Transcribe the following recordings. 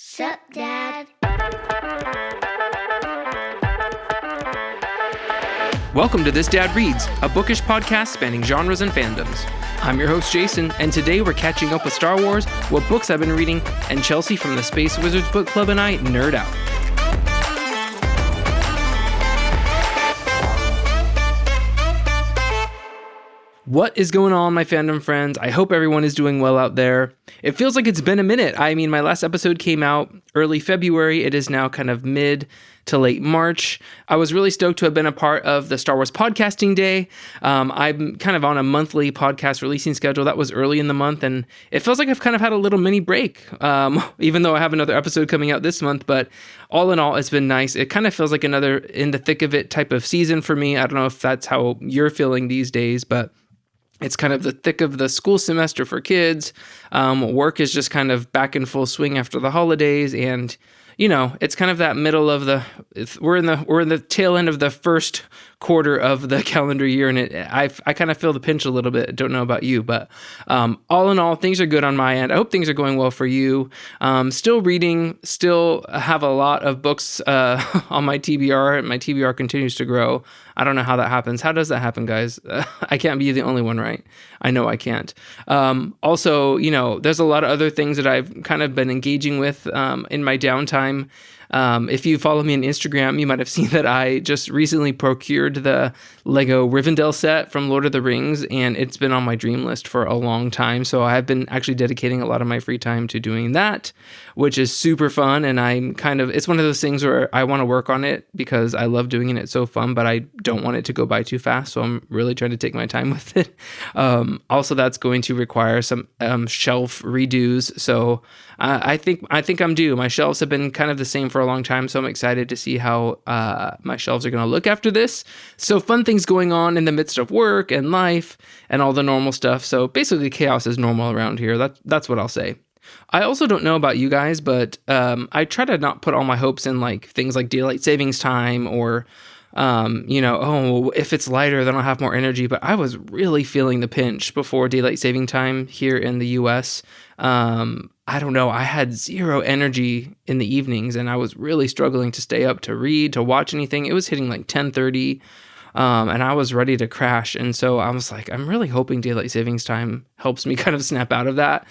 Sup, Dad? Welcome to This Dad Reads, a bookish podcast spanning genres and fandoms. I'm your host, Jason, and today we're catching up with Star Wars, what books I've been reading, and Chelsea from the Space Wizards Book Club and I nerd out. What is going on, my fandom friends? I hope everyone is doing well out there. It feels like it's been a minute. I mean, my last episode came out early February. It is now kind of mid to late March. I was really stoked to have been a part of the Star Wars Podcasting Day. I'm kind of on a monthly podcast releasing schedule. That was early in the month, and it feels like I've kind of had a little mini break, even though I have another episode coming out this month. But all in all, it's been nice. It kind of feels like another in the thick of it type of season for me. I don't know if that's how you're feeling these days, but it's kind of the thick of the school semester for kids. Work is just kind of back in full swing after the holidays, and you know, it's kind of that middle of we're in the tail end of the first quarter of the calendar year, and I kind of feel the pinch a little bit. Don't know about you, but all in all, things are good on my end. I hope things are going well for you. Still reading, still have a lot of books on my TBR, and my TBR continues to grow. I don't know how that happens. How does that happen, guys? I can't be the only one, right? I know I can't. Also, you know, there's a lot of other things that I've kind of been engaging with in my downtime. If you follow me on Instagram, you might have seen that I just recently procured the Lego Rivendell set from Lord of the Rings, and it's been on my dream list for a long time. So I've been actually dedicating a lot of my free time to doing that, which is super fun. And it's one of those things where I want to work on it because I love doing it. It's so fun, but I don't want it to go by too fast. So I'm really trying to take my time with it. Also, that's going to require some shelf redos. So I think I'm due. My shelves have been kind of the same for a long time, so I'm excited to see how my shelves are going to look after this. So fun things going on in the midst of work and life and all the normal stuff. So basically chaos is normal around here. That's what I'll say. I also don't know about you guys, but I try to not put all my hopes in like things like daylight savings time or if it's lighter, then I'll have more energy. But I was really feeling the pinch before daylight saving time here in the US. I don't know. I had zero energy in the evenings, and I was really struggling to stay up to read, to watch anything. It was hitting like 10:30, and I was ready to crash. And so I was like, I'm really hoping daylight savings time helps me kind of snap out of that.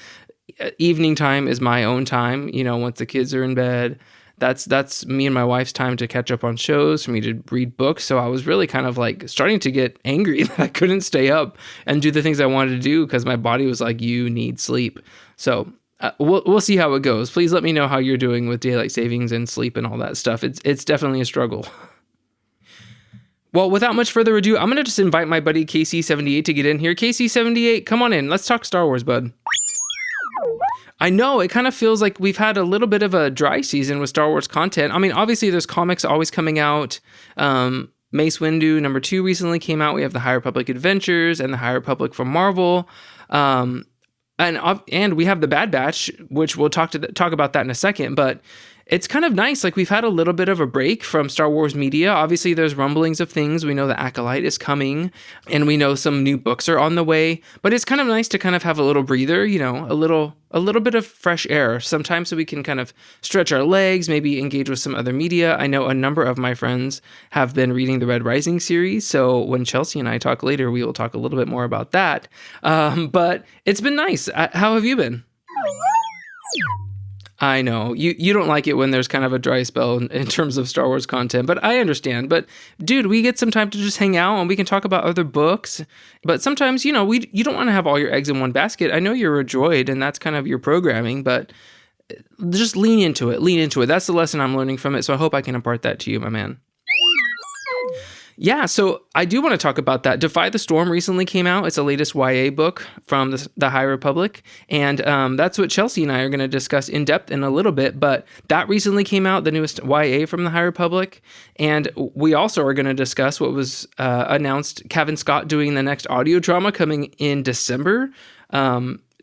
Evening time is my own time. You know, once the kids are in bed, that's me and my wife's time to catch up on shows, for me to read books. So I was really kind of like starting to get angry that I couldn't stay up and do the things I wanted to do because my body was like, you need sleep. So we'll see how it goes. Please let me know how you're doing with daylight savings and sleep and all that stuff. It's definitely a struggle. Well, without much further ado, I'm going to just invite my buddy KC78 to get in here. KC78, come on in. Let's talk Star Wars, bud. I know, it kind of feels like we've had a little bit of a dry season with Star Wars content. I mean, obviously there's comics always coming out. Mace Windu #2 recently came out. We have the High Republic Adventures and the High Republic from Marvel. And we have the Bad Batch, which we'll talk about that in a second. But it's kind of nice. Like, we've had a little bit of a break from Star Wars media. Obviously, there's rumblings of things. We know the Acolyte is coming, and we know some new books are on the way. But it's kind of nice to kind of have a little breather, you know, a little bit of fresh air sometimes, so we can kind of stretch our legs, maybe engage with some other media. I know a number of my friends have been reading the Red Rising series, so when Chelsea and I talk later, we will talk a little bit more about that. But it's been nice. How have you been? I know, you don't like it when there's kind of a dry spell in terms of Star Wars content, but I understand. But dude, we get some time to just hang out and we can talk about other books. But sometimes, you know, you don't want to have all your eggs in one basket. I know you're a droid and that's kind of your programming, but just lean into it. That's the lesson I'm learning from it. So I hope I can impart that to you, my man. Yeah, so I do want to talk about that. Defy the Storm recently came out. It's the latest YA book from the High Republic, and that's what Chelsea and I are going to discuss in depth in a little bit, but that recently came out, the newest YA from the High Republic, and we also are going to discuss what was announced, Kevin Scott doing the next audio drama coming in December.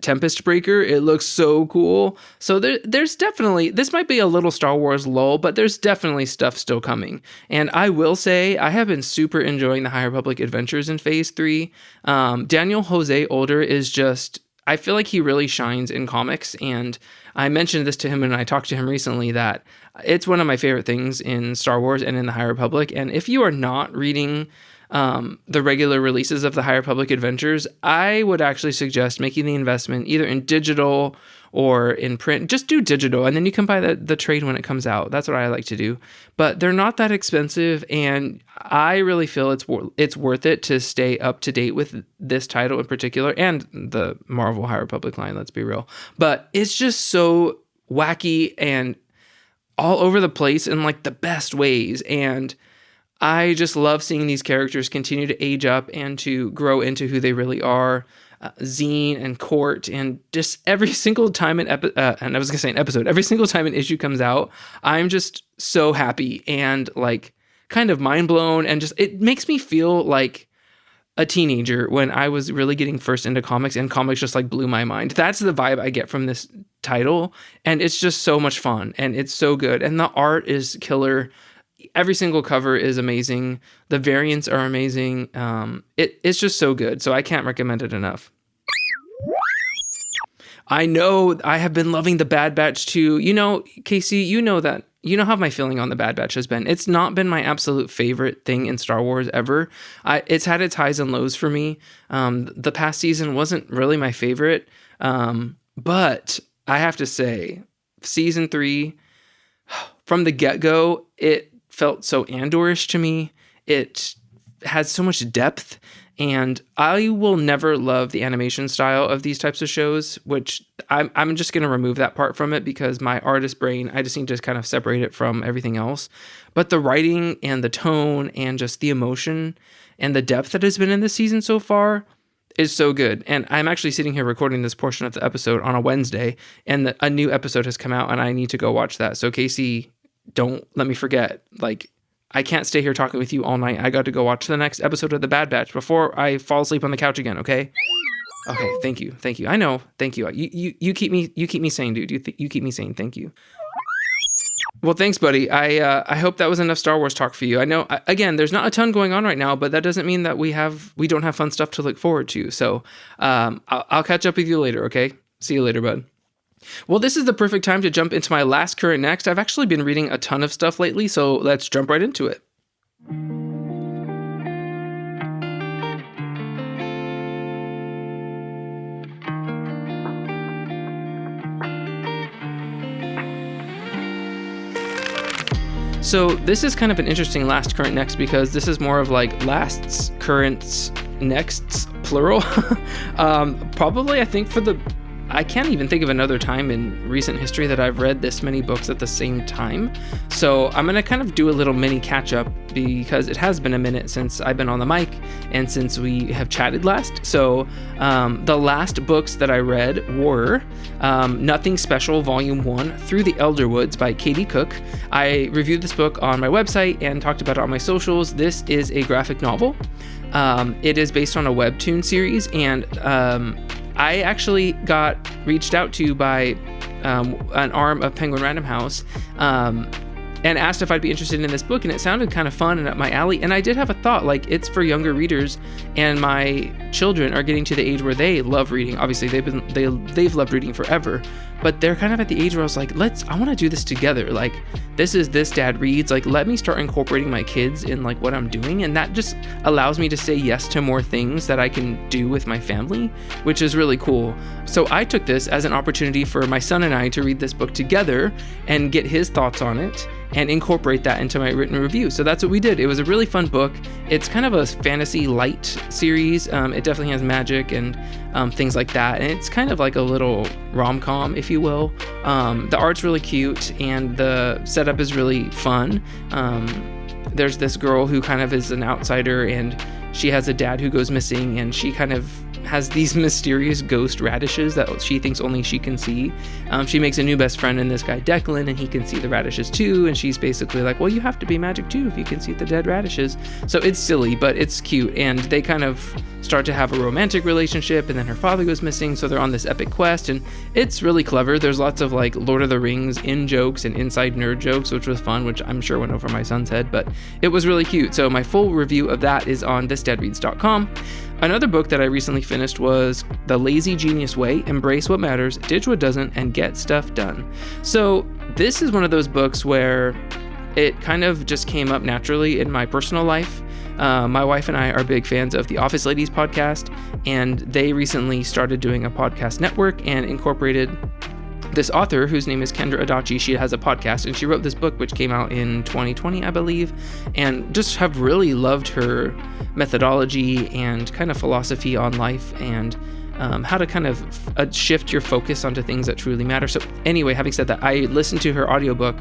Tempest Breaker. It looks so cool. So there's definitely, this might be a little Star Wars lull, but there's definitely stuff still coming. And I will say, I have been super enjoying the High Republic Adventures in Phase 3. Daniel Jose Older is just, I feel like he really shines in comics. And I mentioned this to him when I talked to him recently, that it's one of my favorite things in Star Wars and in the High Republic. And if you are not reading the regular releases of the High Republic Adventures, I would actually suggest making the investment either in digital or in print. Just do digital, and then you can buy the trade when it comes out. That's what I like to do. But they're not that expensive, and I really feel it's worth it to stay up to date with this title in particular, and the Marvel High Republic line, let's be real. But it's just so wacky and all over the place in like the best ways, and I just love seeing these characters continue to age up and to grow into who they really are. Zine and Court, and just every single time every single time an issue comes out, I'm just so happy and like kind of mind blown, and just it makes me feel like a teenager when I was really getting first into comics, and comics just like blew my mind. That's the vibe I get from this title, and it's just so much fun, and it's so good, and the art is killer. Every single cover is amazing. The variants are amazing. It's just so good. So I can't recommend it enough. I know I have been loving the Bad Batch too. You know, Casey, you know how my feeling on the Bad Batch has been. It's not been my absolute favorite thing in Star Wars ever. It's had its highs and lows for me. The past season wasn't really my favorite. But I have to say, season 3, from the get-go, it felt so Andorish to me. It has so much depth, and I will never love the animation style of these types of shows, which I'm just going to remove that part from it because my artist brain, I just need to kind of separate it from everything else. But the writing and the tone and just the emotion and the depth that has been in this season so far is so good. And I'm actually sitting here recording this portion of the episode on a Wednesday, and a new episode has come out, and I need to go watch that. So Casey, don't let me forget. Like, I can't stay here talking with you all night. I got to go watch the next episode of The Bad Batch before I fall asleep on the couch again, okay? Okay, thank you. I know, thank you. You keep me sane, dude. You keep me sane. Thank you. Well, thanks, buddy. I hope that was enough Star Wars talk for you. I know, again, there's not a ton going on right now, but that doesn't mean that we don't have fun stuff to look forward to. So I'll catch up with you later, okay? See you later, bud. Well, this is the perfect time to jump into my last current next. I've actually been reading a ton of stuff lately, so let's jump right into it. So this is kind of an interesting last current next because this is more of like lasts, currents, nexts, plural. Probably, I think I can't even think of another time in recent history that I've read this many books at the same time. So I'm going to kind of do a little mini catch up because it has been a minute since I've been on the mic and since we have chatted last. So the last books that I read were Nothing Special Volume 1, Through the Elderwoods by Katie Cook. I reviewed this book on my website and talked about it on my socials. This is a graphic novel. It is based on a webtoon series, and I actually got reached out to by an arm of Penguin Random House and asked if I'd be interested in this book, and it sounded kind of fun and up my alley. And I did have a thought, like, it's for younger readers, and my children are getting to the age where they love reading. Obviously, they've loved reading forever, but they're kind of at the age where I was like, I want to do this together. Like, this dad reads. Like, let me start incorporating my kids in like what I'm doing, and that just allows me to say yes to more things that I can do with my family, which is really cool. So I took this as an opportunity for my son and I to read this book together and get his thoughts on it and incorporate that into my written review. So that's what we did. It was a really fun book. It's kind of a fantasy light series. It definitely has magic and things like that. And it's kind of like a little rom-com, if you will. The art's really cute and the setup is really fun. There's this girl who kind of is an outsider, and she has a dad who goes missing, and she kind of has these mysterious ghost radishes that she thinks only she can see. She makes a new best friend in this guy Declan, and he can see the radishes too, and she's basically like, well, you have to be magic too if you can see the dead radishes. So it's silly, but it's cute, and they kind of start to have a romantic relationship, and then her father goes missing, so they're on this epic quest, and it's really clever. There's lots of like Lord of the Rings in jokes and inside nerd jokes, which was fun, which I'm sure went over my son's head, but it was really cute. So my full review of that is on thisdadreads.com. Another book that I recently finished was The Lazy Genius Way: Embrace What Matters, Ditch What Doesn't, and Get Stuff Done. So this is one of those books where it kind of just came up naturally in my personal life. My wife and I are big fans of the Office Ladies podcast, and they recently started doing a podcast network and incorporated this author whose name is Kendra Adachi. She has a podcast, and she wrote this book which came out in 2020, I believe, and just have really loved her methodology and kind of philosophy on life and how to kind of shift your focus onto things that truly matter. So anyway, having said that, I listened to her audiobook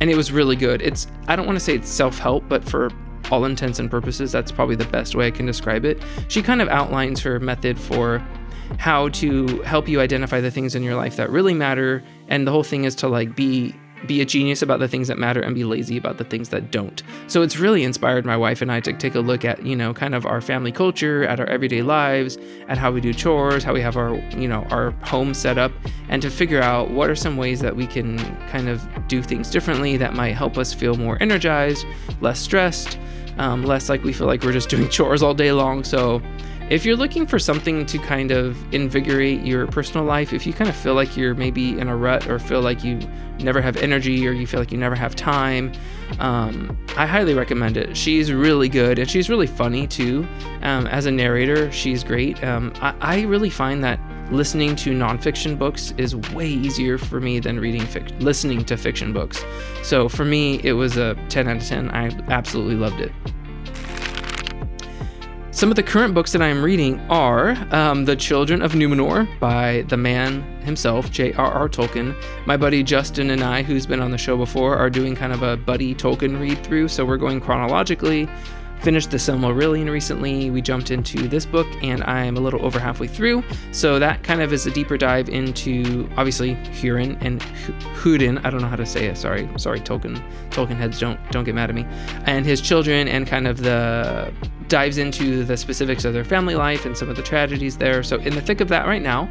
and it was really good. I don't want to say it's self-help, but for all intents and purposes, that's probably the best way I can describe it. She kind of outlines her method for how to help you identify the things in your life that really matter, and the whole thing is to like be a genius about the things that matter and be lazy about the things that don't. So it's really inspired my wife and I to take a look at, kind of our family culture, at our everyday lives, at how we do chores, how we have our home set up, and to figure out what are some ways that we can kind of do things differently that might help us feel more energized, less stressed, less like we feel like we're just doing chores all day long. So if you're looking for something to kind of invigorate your personal life, if you kind of feel like you're maybe in a rut or feel like you never have energy or you feel like you never have time, I highly recommend it. She's really good and she's really funny too. As a narrator, she's great. I really find that listening to nonfiction books is way easier for me than listening to fiction books. So for me, it was a 10 out of 10. I absolutely loved it. Some of the current books that I am reading are The Children of Numenor by the man himself, J.R.R. Tolkien. My buddy Justin and I, who's been on the show before, are doing kind of a buddy Tolkien read through, so we're going chronologically. Finished The Silmarillion recently. We jumped into this book and I'm a little over halfway through. So that kind of is a deeper dive into, obviously, Hurin and Húrin. I don't know how to say it. Sorry, Tolkien heads, don't get mad at me. And his children, and kind of dives into the specifics of their family life and some of the tragedies there. So in the thick of that right now,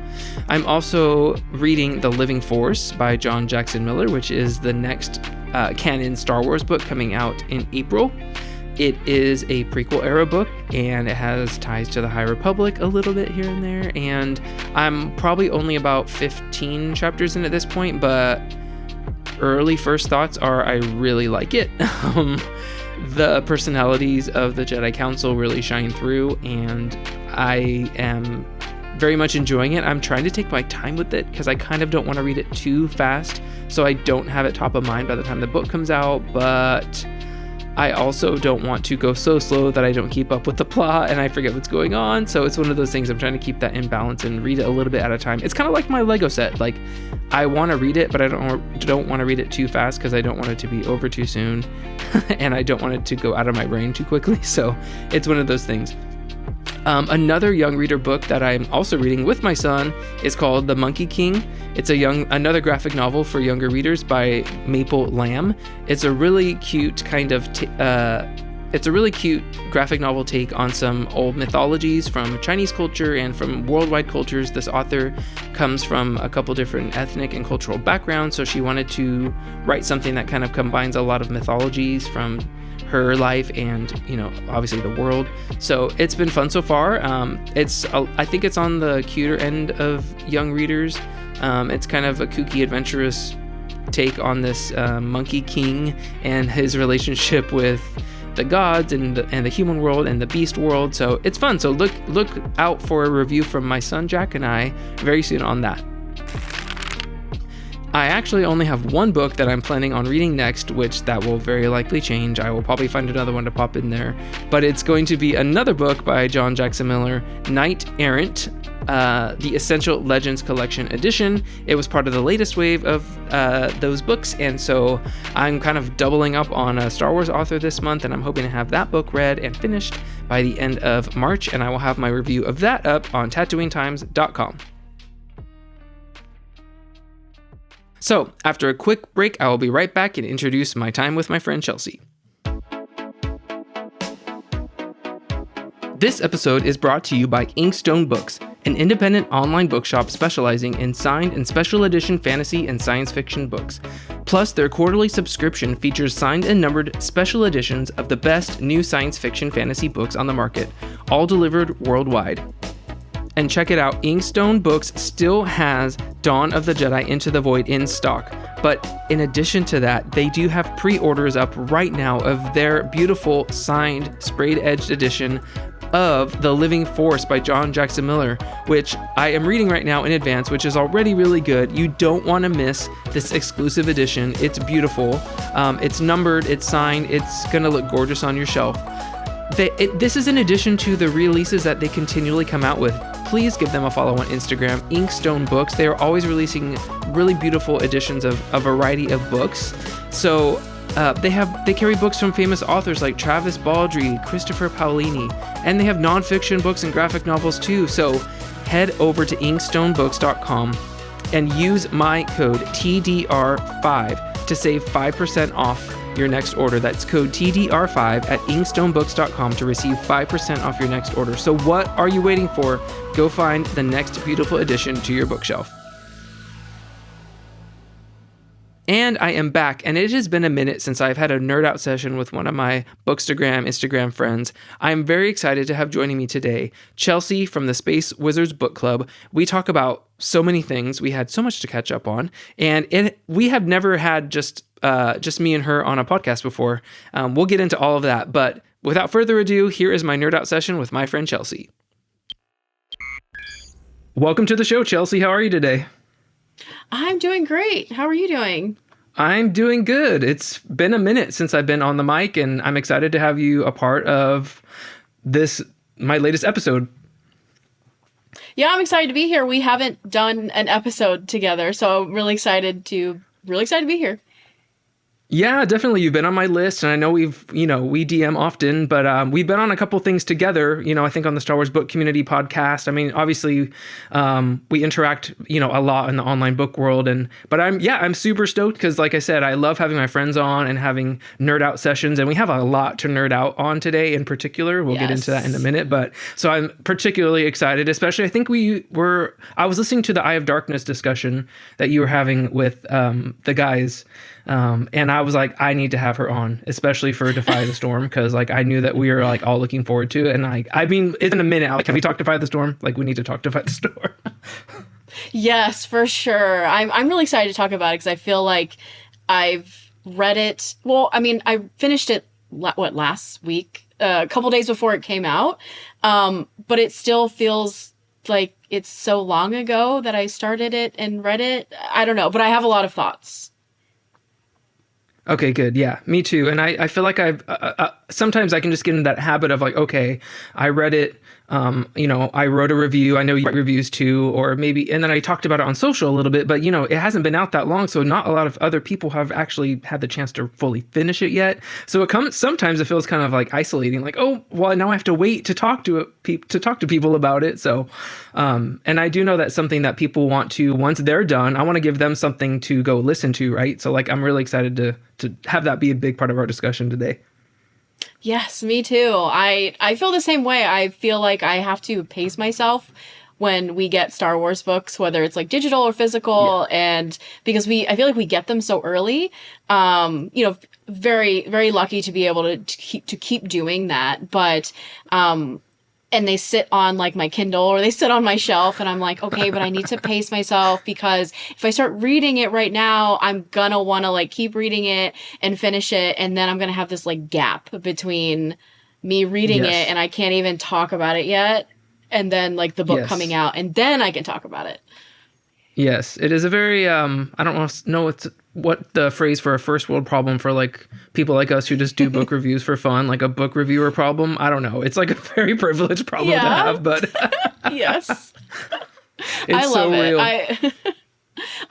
I'm also reading The Living Force by John Jackson Miller, which is the next canon Star Wars book coming out in April. It is a prequel era book, and it has ties to the High Republic a little bit here and there, and I'm probably only about 15 chapters in at this point, but early first thoughts are I really like it. The personalities of the Jedi Council really shine through, and I am very much enjoying it. I'm trying to take my time with it because I kind of don't want to read it too fast, so I don't have it top of mind by the time the book comes out, but I also don't want to go so slow that I don't keep up with the plot and I forget what's going on. So it's one of those things I'm trying to keep that in balance and read it a little bit at a time. It's kind of like my Lego set. Like, I want to read it, but I don't want to read it too fast because I don't want it to be over too soon and I don't want it to go out of my brain too quickly. So it's one of those things. Another young reader book that I'm also reading with my son is called The Monkey King. It's another graphic novel for younger readers by Maple Lamb. It's a really cute kind of graphic novel take on some old mythologies from Chinese culture and from worldwide cultures. This author comes from a couple different ethnic and cultural backgrounds, so she wanted to write something that kind of combines a lot of mythologies from her life and, obviously the world. So it's been fun so far. I think it's on the cuter end of young readers. It's kind of a kooky, adventurous take on this Monkey King and his relationship with the gods and the human world and the beast world. So it's fun. So look out for a review from my son Jack and I very soon on that. I actually only have one book that I'm planning on reading next, which that will very likely change. I will probably find another one to pop in there, but it's going to be another book by John Jackson Miller, Knight Errant, the Essential Legends Collection Edition. It was part of the latest wave of those books, and so I'm kind of doubling up on a Star Wars author this month, and I'm hoping to have that book read and finished by the end of March, and I will have my review of that up on TatooineTimes.com. So, after a quick break, I will be right back and introduce my time with my friend Chelsea. This episode is brought to you by Inkstone Books, an independent online bookshop specializing in signed and special edition fantasy and science fiction books. Plus, their quarterly subscription features signed and numbered special editions of the best new science fiction fantasy books on the market, all delivered worldwide. And check it out, Inkstone Books still has Dawn of the Jedi Into the Void in stock. But in addition to that, they do have pre-orders up right now of their beautiful signed sprayed-edged edition of The Living Force by John Jackson Miller, which I am reading right now in advance, which is already really good. You don't want to miss this exclusive edition. It's beautiful. It's numbered, it's signed, it's going to look gorgeous on your shelf. This is in addition to the releases that they continually come out with. Please give them a follow on Instagram, Inkstone Books. They are always releasing really beautiful editions of a variety of books. So they carry books from famous authors like Travis Baldree, Christopher Paolini, and they have nonfiction books and graphic novels too. So head over to inkstonebooks.com and use my code TDR5 to save 5% off your next order. That's code TDR5 at inkstonebooks.com to receive 5% off your next order. So what are you waiting for? Go find the next beautiful addition to your bookshelf. And I am back, and it has been a minute since I've had a nerd out session with one of my Bookstagram, Instagram friends. I'm very excited to have joining me today Chelsea from the Space Wizards Book Club. We talk about so many things. We had so much to catch up on, and we have never had just me and her on a podcast before. We'll get into all of that, but without further ado, here is my nerd out session with my friend Chelsea. Welcome to the show, Chelsea. How are you today? I'm doing great. How are you doing? I'm doing good. It's been a minute since I've been on the mic, and I'm excited to have you a part of my latest episode. Yeah, I'm excited to be here. We haven't done an episode together, so I'm really excited to be here. Yeah, definitely. You've been on my list, and I know we DM often, but we've been on a couple things together, I think on the Star Wars Book Community podcast. I mean, obviously, we interact, a lot in the online book world, but I'm super stoked because, like I said, I love having my friends on and having nerd out sessions, and we have a lot to nerd out on today in particular. We'll get into that in a minute, but so I'm particularly excited, especially I think I was listening to the Eye of Darkness discussion that you were having with the guys. And I was like, I need to have her on, especially for Defy the Storm, because I knew that we were all looking forward to it. And I mean, it's in a minute. Can we talk Defy the Storm? We need to talk Defy the Storm. Yes, for sure. I'm really excited to talk about it because I feel like I've read it. Well, I mean, I finished it last week, a couple days before it came out. But it still feels like it's so long ago that I started it and read it. I don't know, but I have a lot of thoughts. Okay, good. Yeah, me too. And I feel like sometimes I can just get into that habit of okay, I read it. I wrote a review. I know you write reviews too, or maybe, and then I talked about it on social a little bit, but it hasn't been out that long. So not a lot of other people have actually had the chance to fully finish it yet. So sometimes it feels kind of isolating, oh, well, now I have to wait to talk to people about it. So, and I do know that's something that people want to, once they're done, I want to give them something to go listen to. Right. So I'm really excited to have that be a big part of our discussion today. Yes, me too. I feel the same way. I feel like I have to pace myself when we get Star Wars books, whether it's digital or physical, and because I feel like we get them so early. Very, very lucky to be able to keep doing that. But and they sit on my Kindle or they sit on my shelf, and I'm like, okay, but I need to pace myself because if I start reading it right now, I'm gonna want to keep reading it and finish it, and then I'm gonna have this gap between me reading it and I can't even talk about it yet, and then the book coming out, and then I can talk about it. Yes, it is a very I don't know what the phrase for a first world problem for people like us who just do book reviews for fun, a book reviewer problem. I don't know. It's a very privileged problem to have, but yes, I love it. Real.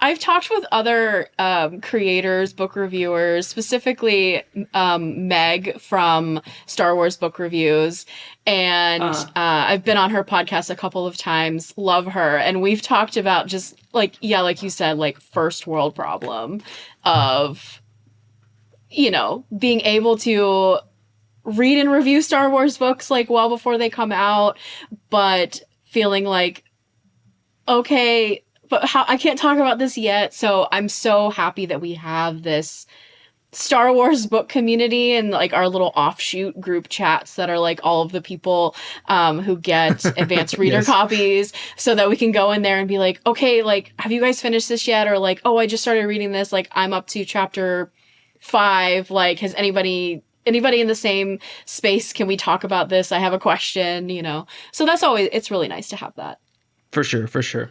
I've talked with other creators, book reviewers, specifically Meg from Star Wars Book Reviews. And I've been on her podcast a couple of times. Love her. And we've talked about just like you said, first world problem of, being able to read and review Star Wars books well before they come out, but feeling okay, but how I can't talk about this yet. So I'm so happy that we have this Star Wars book community and like our little offshoot group chats that are like all of the people who get advanced reader Yes. copies, so that we can go in there and be like, okay, like, have you guys finished this yet? Or like, oh, I just started reading this. Like, I'm up to chapter 5. Like, has anybody in the same space? Can we talk about this? I have a question, you know? So that's always, it's really nice to have that. For sure, for sure.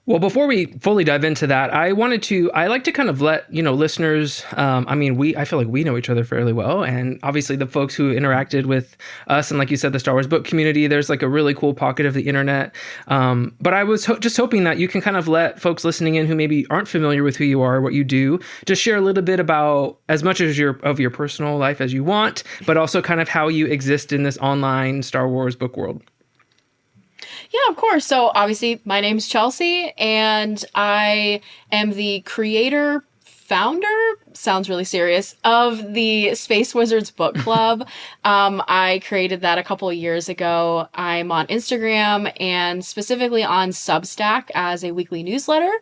Well, before we fully dive into that, I like to kind of let, listeners, I feel like we know each other fairly well. And obviously the folks who interacted with us and like you said, the Star Wars book community, there's like a really cool pocket of the internet. But I was just hoping that you can kind of let folks listening in who maybe aren't familiar with who you are, what you do, just share a little bit about as much as of your personal life as you want, but also kind of how you exist in this online Star Wars book world. Yeah, of course. So obviously, my name's Chelsea, and I am the creator, founder, sounds really serious, of the Space Wizards Book Club. I created that a couple of years ago. I'm on Instagram and specifically on Substack as a weekly newsletter.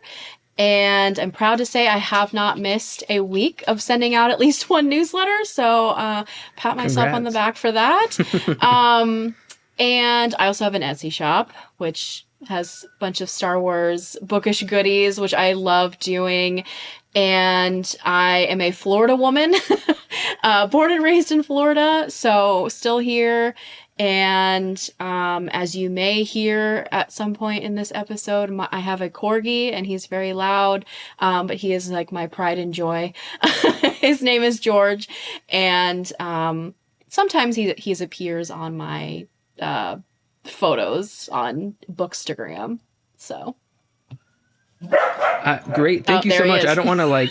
And I'm proud to say I have not missed a week of sending out at least one newsletter. So pat myself on the back for that. And I also have an Etsy shop, which has a bunch of Star Wars bookish goodies, which I love doing. And I am a Florida woman, born and raised in Florida, so still here. And as you may hear at some point in this episode, I have a corgi, and he's very loud, but he is like my pride and joy. His name is George, and sometimes he appears on my photos on Bookstagram. So great, thank you so much. I don't want to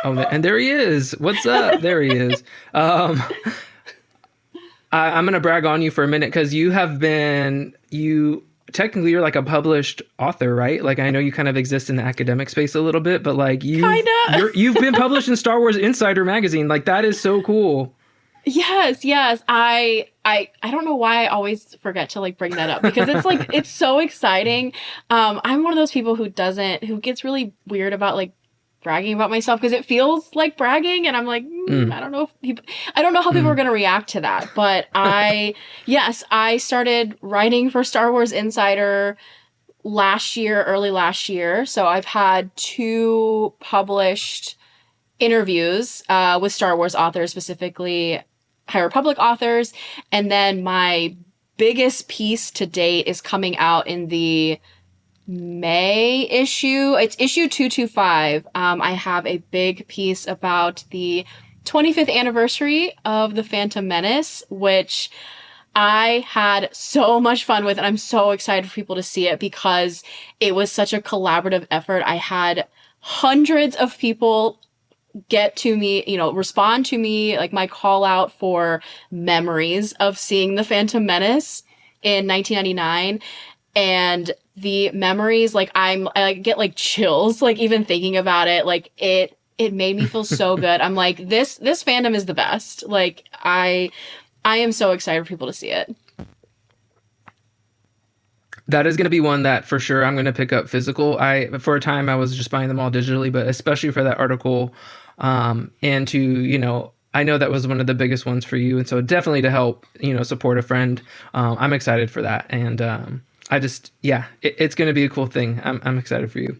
and there he is. What's up? There he is. I'm gonna brag on you for a minute because technically you're like a published author, right? Like I know you kind of exist in the academic space a little bit, but like you've been published in Star Wars Insider magazine. Like that is so cool. Yes. I don't know why I always forget to like bring that up because it's like it's so exciting. I'm one of those people who gets really weird about like bragging about myself because it feels like bragging, and I'm like, I don't know how people are going to react to that. But I started writing for Star Wars Insider early last year. So I've had 2 published interviews with Star Wars authors, specifically High Republic authors. And then my biggest piece to date is coming out in the May issue. It's issue 225. I have a big piece about the 25th anniversary of The Phantom Menace, which I had so much fun with, and I'm so excited for people to see it because it was such a collaborative effort. I had hundreds of people get to me, respond to me, like my call out for memories of seeing The Phantom Menace in 1999. And the memories, like I get like chills, like even thinking about it, like it made me feel so good. I'm like, this fandom is the best. Like I am so excited for people to see it. That is going to be one that for sure I'm going to pick up physical. For a time I was just buying them all digitally, but especially for that article, and to, I know that was one of the biggest ones for you. And so definitely to help, support a friend. I'm excited for that. And, it's going to be a cool thing. I'm excited for you.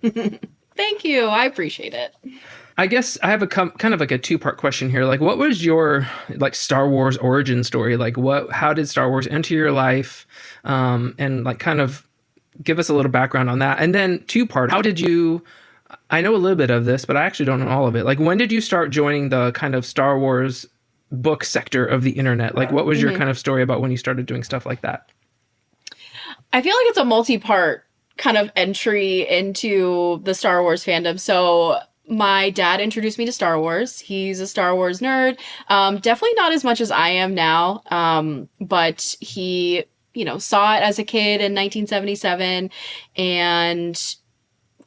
Thank you. I appreciate it. I guess I have a kind of like a 2-part question here. Like, what was your like Star Wars origin story? Like, how did Star Wars enter your life? And like kind of give us a little background on that. And then 2-part, I know a little bit of this, but I actually don't know all of it. Like, when did you start joining the kind of Star Wars book sector of the internet? Like, what was your kind of story about when you started doing stuff like that? I feel like it's a multi-part kind of entry into the Star Wars fandom. So my dad introduced me to Star Wars. He's a Star Wars nerd. Definitely not as much as I am now. But he, saw it as a kid in 1977. And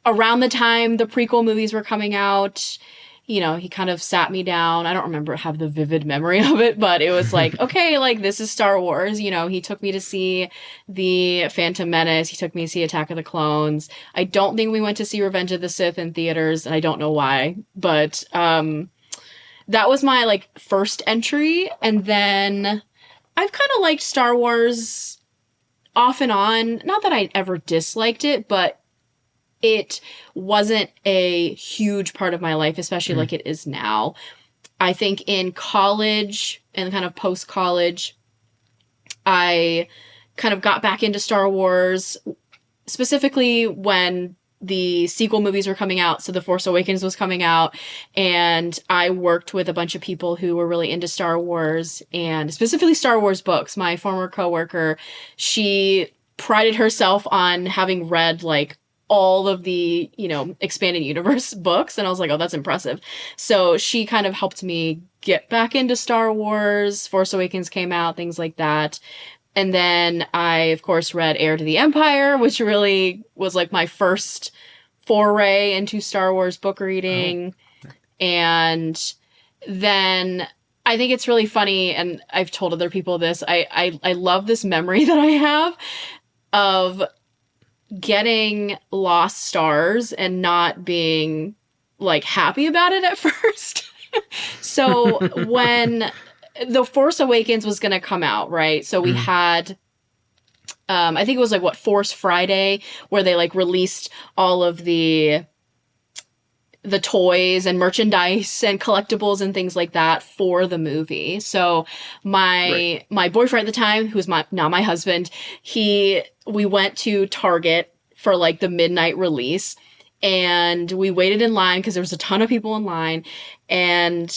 around the time the prequel movies were coming out, he kind of sat me down. I don't have the vivid memory of it, but it was like, okay, like this is Star Wars. He took me to see The Phantom Menace. He took me to see Attack of the Clones. I don't think we went to see Revenge of the Sith in theaters, and I don't know why, but that was my like first entry. And then I've kind of liked Star Wars off and on. Not that I ever disliked it, but it wasn't a huge part of my life, especially like it is now. I think in college and kind of post-college, I kind of got back into Star Wars, specifically when the sequel movies were coming out. So The Force Awakens was coming out, and I worked with a bunch of people who were really into Star Wars and specifically Star Wars books. My former coworker, she prided herself on having read like all of the, expanded universe books. And I was like, oh, that's impressive. So she kind of helped me get back into Star Wars. Force Awakens came out, things like that. And then I, of course, read Heir to the Empire, which really was like my first foray into Star Wars book reading. Oh. And then I think it's really funny, and I've told other people this, I love this memory that I have of getting Lost Stars and not being like happy about it at first. So when The Force Awakens was going to come out, right? So we had, I think it was like Force Friday, where they like released all of the toys and merchandise and collectibles and things like that for the movie. So my boyfriend at the time, who's now my husband, we went to Target for like the midnight release, and we waited in line because there was a ton of people in line. And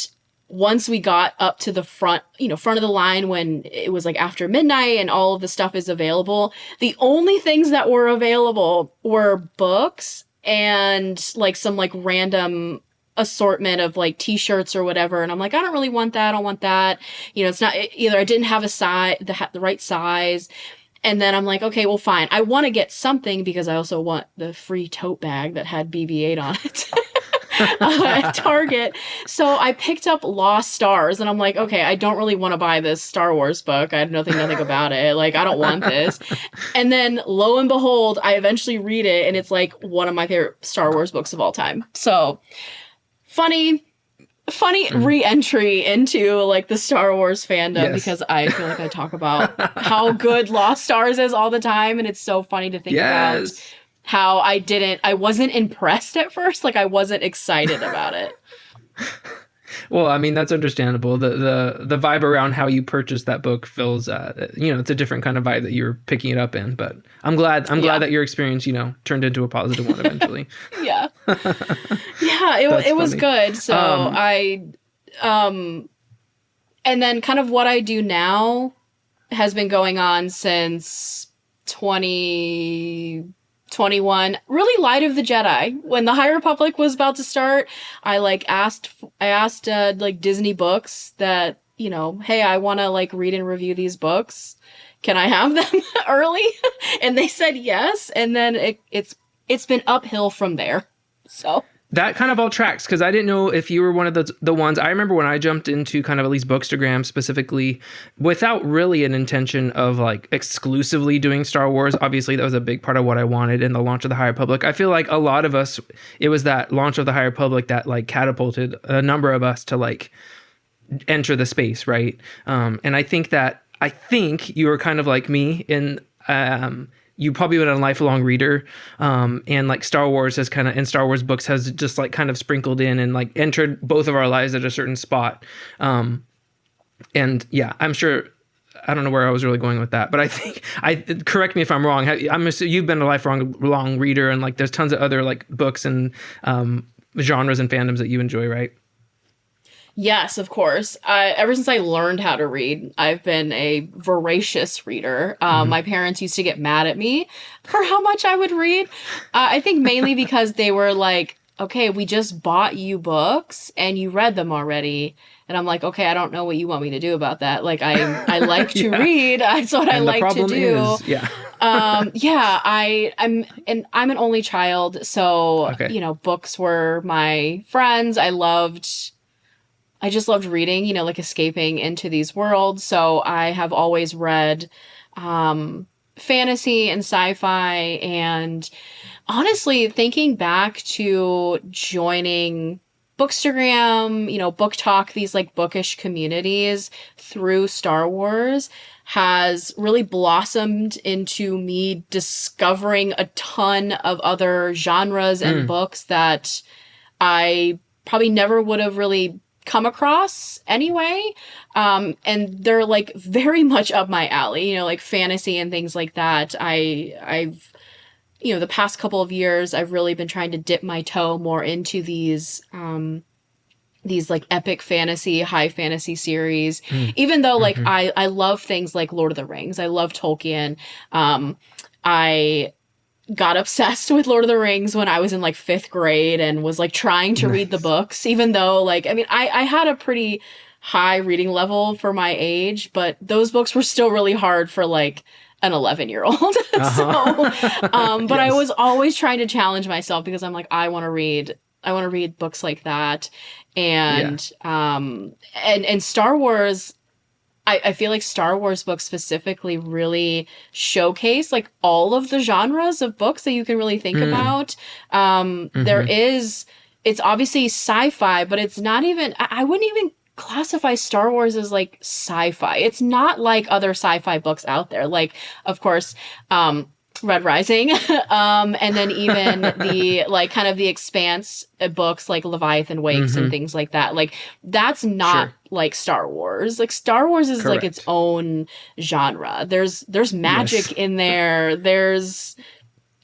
once we got up to the front of the line, when it was like after midnight and all of the stuff is available, the only things that were available were books and like some like random assortment of like t-shirts or whatever. And I'm like, I don't really want that. I don't want that. It's not either. I didn't have the right size. And then I'm like, okay, well, fine. I want to get something because I also want the free tote bag that had BB-8 on it. At Target. So I picked up Lost Stars, and I'm like, okay, I don't really want to buy this Star Wars book. I had nothing about it. Like, I don't want this. And then lo and behold, I eventually read it, and it's like one of my favorite Star Wars books of all time. So funny re-entry into like the Star Wars fandom, because I feel like I talk about how good Lost Stars is all the time, and it's so funny to think about how I wasn't impressed at first. Like, I wasn't excited about it. Well, I mean, that's understandable. The vibe around how you purchased that book feels, it's a different kind of vibe that you're picking it up in. But I'm glad that your experience, turned into a positive one eventually. Yeah. It was good. So and then kind of what I do now has been going on since 2021, really Light of the Jedi. When the High Republic was about to start, I asked like Disney Books that, hey, I want to like read and review these books. Can I have them early? And they said yes. And then it's been uphill from there. So that kind of all tracks, because I didn't know if you were one of the ones. I remember when I jumped into kind of at least Bookstagram specifically, without really an intention of like exclusively doing Star Wars. Obviously, that was a big part of what I wanted in the launch of the High Republic. I feel like a lot of us, it was that launch of the High Republic that like catapulted a number of us to like enter the space, right? And I think you were kind of like me in you probably been a lifelong reader, and like Star Wars has kind of, and Star Wars books has just like kind of sprinkled in and like entered both of our lives at a certain spot. And yeah, I'm sure, I don't know where I was really going with that, but I think correct me if I'm wrong. You've been a lifelong reader, and like there's tons of other like books and genres and fandoms that you enjoy, right? Yes, of course. Ever since I learned how to read, I've been a voracious reader. My parents used to get mad at me for how much I would read. I think mainly because they were like, okay, we just bought you books and you read them already. And I'm like, okay, I don't know what you want me to do about that. Like, I like to read. That's what I like to do. I'm an only child. So, books were my friends. I just loved reading, like escaping into these worlds. So I have always read fantasy and sci-fi. And honestly, thinking back to joining Bookstagram, Book Talk, these like bookish communities through Star Wars has really blossomed into me discovering a ton of other genres and books that I probably never would have really come across anyway. And they're like very much up my alley, like fantasy and things like that. I've the past couple of years, I've really been trying to dip my toe more into these like epic fantasy, high fantasy series, even though like I love things like Lord of the Rings. I love Tolkien. I got obsessed with Lord of the Rings when I was in like fifth grade and was like trying to read the books, even though like, I mean, I had a pretty high reading level for my age, but those books were still really hard for like an 11-year-old. But I was always trying to challenge myself because I'm like, I want to read books like that. And Star Wars, I feel like Star Wars books specifically really showcase like all of the genres of books that you can really think about. It's obviously sci-fi, but it's not even, I wouldn't even classify Star Wars as like sci-fi. It's not like other sci-fi books out there. Like, of course, Red Rising, and then even the like kind of the Expanse books like Leviathan Wakes and things like that. Like that's not like Star Wars. Like Star Wars is like its own genre. There's magic in there. There's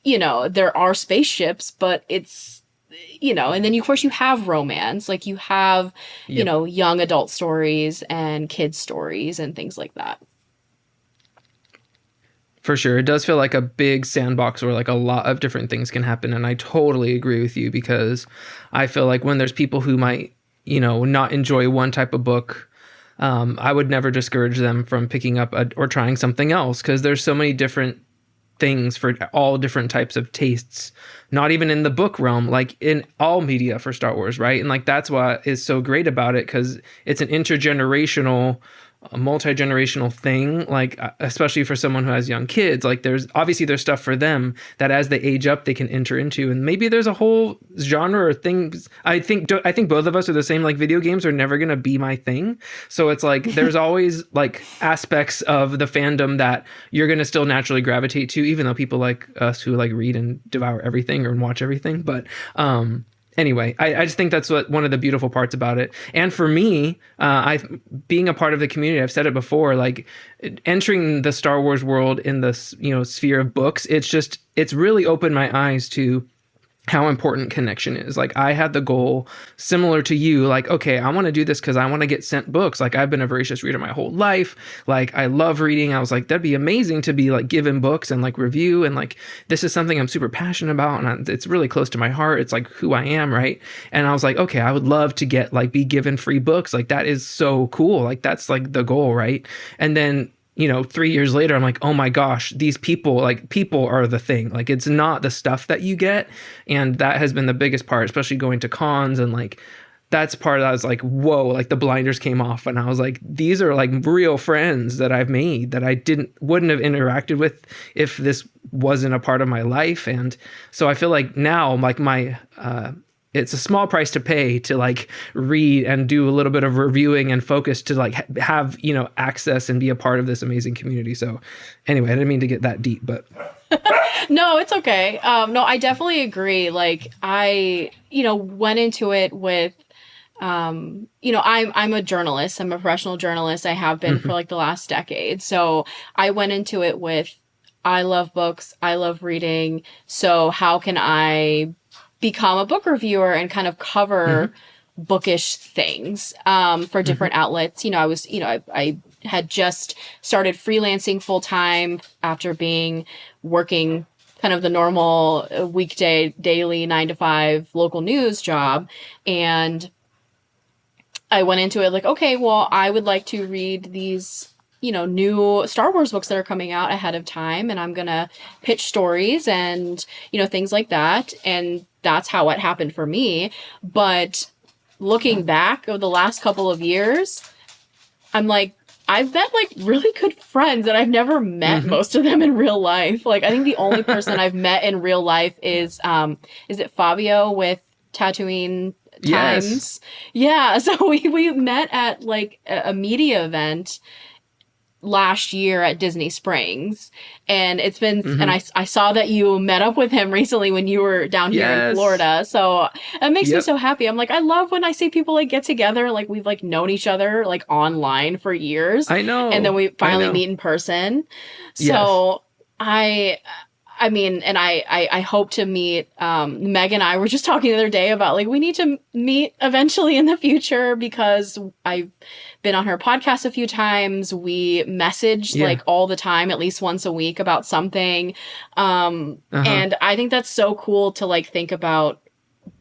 there are spaceships, but it's and then of course you have romance. Like you have young adult stories and kids stories and things like that. For sure. It does feel like a big sandbox where like a lot of different things can happen. And I totally agree with you because I feel like when there's people who might, not enjoy one type of book, I would never discourage them from picking up or trying something else because there's so many different things for all different types of tastes, not even in the book realm, like in all media for Star Wars, right? And like that's what is so great about it because it's an intergenerational a multi-generational thing, like especially for someone who has young kids. Like there's stuff for them that as they age up they can enter into, and maybe there's a whole genre or things. I think both of us are the same. Like video games are never gonna be my thing, so it's like there's always like aspects of the fandom that you're gonna still naturally gravitate to, even though people like us who like read and devour everything or watch everything. But anyway, I just think that's one of the beautiful parts about it. And for me, being a part of the community, I've said it before, like entering the Star Wars world in the sphere of books, it's really opened my eyes to how important connection is. Like I had the goal similar to you, like, okay, I want to do this because I want to get sent books. Like I've been a voracious reader my whole life. Like I love reading. I was like, that'd be amazing to be like given books and like review. And like, this is something I'm super passionate about. And it's really close to my heart. It's like who I am. Right. And I was like, okay, I would love to be given free books. Like that is so cool. Like that's like the goal. Right. And then 3 years later, I'm like, oh my gosh, these people are the thing. Like, it's not the stuff that you get. And that has been the biggest part, especially going to cons. And like, that's part that I was like, whoa, like the blinders came off. And I was like, these are like real friends that I've made that I wouldn't have interacted with if this wasn't a part of my life. And so I feel like now, like it's a small price to pay to like read and do a little bit of reviewing and focus to like have, access and be a part of this amazing community. So anyway, I didn't mean to get that deep, but. No, it's okay. No, I definitely agree. Like I, went into it with, I'm a journalist. I'm a professional journalist. I have been for like the last decade. So I went into it with, I love books. I love reading. So how can I become a book reviewer and kind of cover bookish things for different outlets. I had just started freelancing full time after working kind of the normal weekday, daily 9 to 5 local news job. And I went into it like, okay, well, I would like to read these new Star Wars books that are coming out ahead of time, and I'm going to pitch stories and, things like that. And that's how it happened for me. But looking back over the last couple of years, I'm like, I've met like really good friends and I've never met most of them in real life. Like I think the only person I've met in real life is it Fabio with Tatooine Yes. times. Yeah, so we met at like a media event last year at Disney Springs, and it's been and Mm-hmm. I saw that you met up with him recently when you were down here in Yes. Florida, so it makes me Yep. so happy. I'm like, I love when I see people like get together, like we've like known each other like online for years, I and then know. we I finally know. meet in person. Yes. So I I mean, and I hope to meet, Meg and I were just talking the other day about like, we need to meet eventually in the future because I've been on her podcast a few times. We message Yeah. like all the time, at least once a week about something. Uh-huh. And I think that's so cool to like think about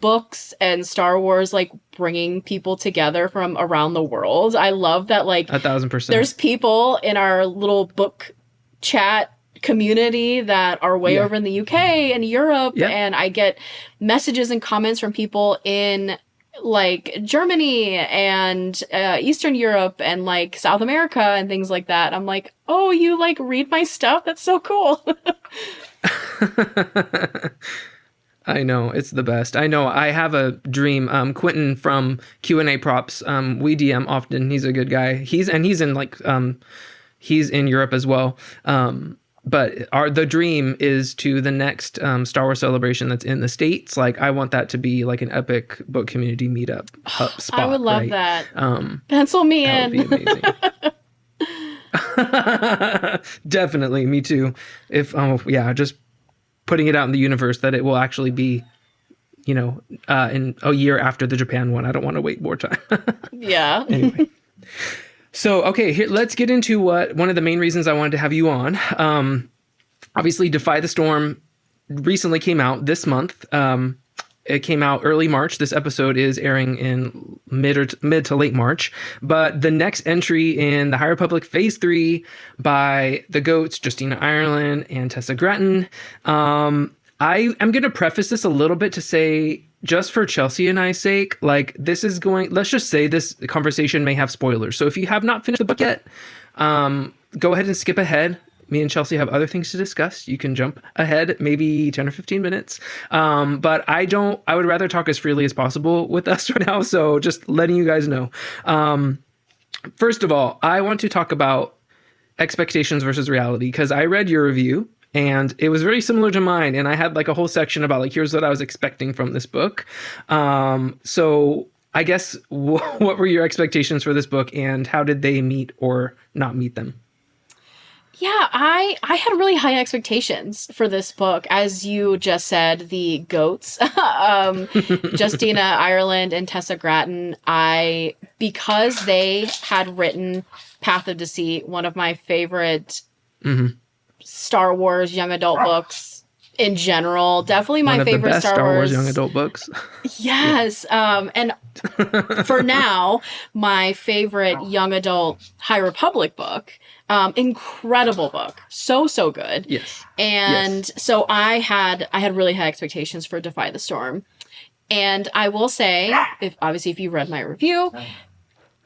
books and Star Wars, like bringing people together from around the world. I love that like 1,000%. there's people in our little book chat community that are way Yeah. over in the UK and Europe, Yep. and I get messages and comments from people in like Germany and Eastern Europe and like South America and things like that. I'm like, oh, you like read my stuff? That's so cool. I know, it's the best. I know, I have a dream. Quentin from Q&A Props, we DM often. He's a good guy. He's in like he's in Europe as well. But the dream is to the next Star Wars celebration that's in the States. Like I want that to be like an epic book community meetup I would spot, love right? that. Um, Pencil me that would be in. amazing. Definitely, me too. If yeah, just putting it out in the universe that it will actually be, in a year after the Japan one. I don't want to wait more time. Yeah. Anyway. So, okay, here, let's get into one of the main reasons I wanted to have you on. Obviously, Defy the Storm recently came out this month. It came out early March. This episode is airing in mid to late March. But the next entry in the High Republic Phase 3 by the GOATs, Justina Ireland and Tessa Gratton. I am going to preface this a little bit to say, just for Chelsea and I's sake, like let's just say this conversation may have spoilers. So if you have not finished the book yet, go ahead and skip ahead. Me and Chelsea have other things to discuss. You can jump ahead maybe 10 or 15 minutes. But I would rather talk as freely as possible with us right now. So just letting you guys know. First of all, I want to talk about expectations versus reality, because I read your review and it was very similar to mine. And I had like a whole section about like, here's what I was expecting from this book. So I guess what were your expectations for this book and how did they meet or not meet them? Yeah, I had really high expectations for this book. As you just said, the goats, Justina Ireland and Tessa Gratton, because they had written Path of Deceit, one of my favorite Star Wars young adult books in general. Definitely One my of the favorite best Star Wars young adult books. Yes. And for now, my favorite young adult High Republic book. Incredible book. So good. Yes. And so I had really high expectations for Defy the Storm. And I will say, if you read my review,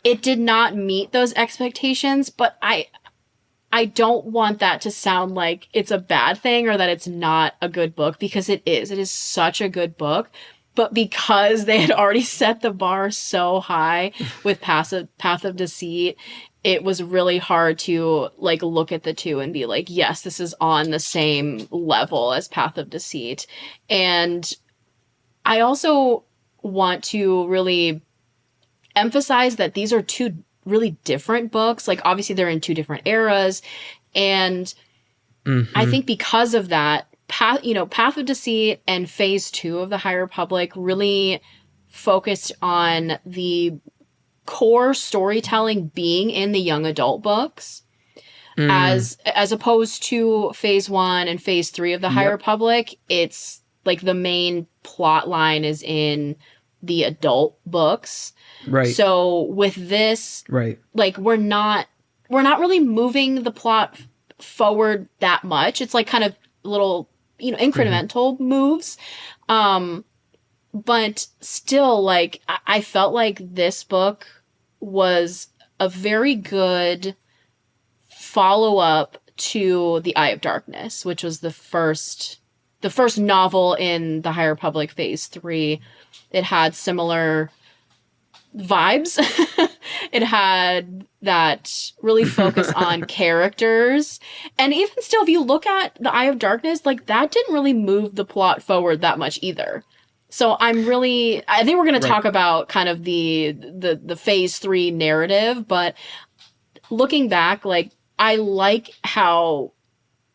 it did not meet those expectations, but I don't want that to sound like it's a bad thing or that it's not a good book, because it is. It is such a good book. But because they had already set the bar so high with Path of Deceit, it was really hard to like look at the two and be like, yes, this is on the same level as Path of Deceit. And I also want to really emphasize that these are two really different books. Like obviously they're in two different eras. And I think because of that, Path of Deceit and Phase 2 of the High Republic really focused on the core storytelling being in the young adult books, as opposed to Phase 1 and Phase 3 of the High Republic. It's like the main plot line is in the adult books. Right. So with this, right, like we're not really moving the plot forward that much. It's like kind of little, incremental moves. But still, like, I felt like this book was a very good follow-up to The Eye of Darkness, which was the first the first novel in the High Republic Phase 3, it had similar vibes. It had that really focus on characters. And even still, if you look at The Eye of Darkness, like that didn't really move the plot forward that much either. So I think we're going to talk about kind of the Phase 3 narrative, but looking back, like I like how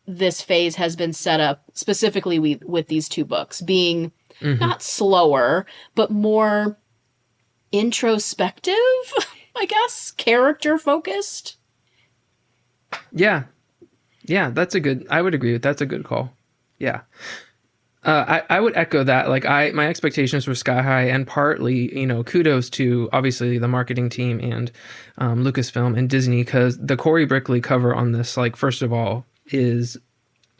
this phase has been set up specifically with these two books being not slower, but more introspective, I guess, character focused. Yeah. Yeah, I would agree with that's a good call. Yeah. I would echo that. Like my expectations were sky high, and partly, kudos to obviously the marketing team and Lucasfilm and Disney, because the Corey Brickley cover on this, like, first of all, is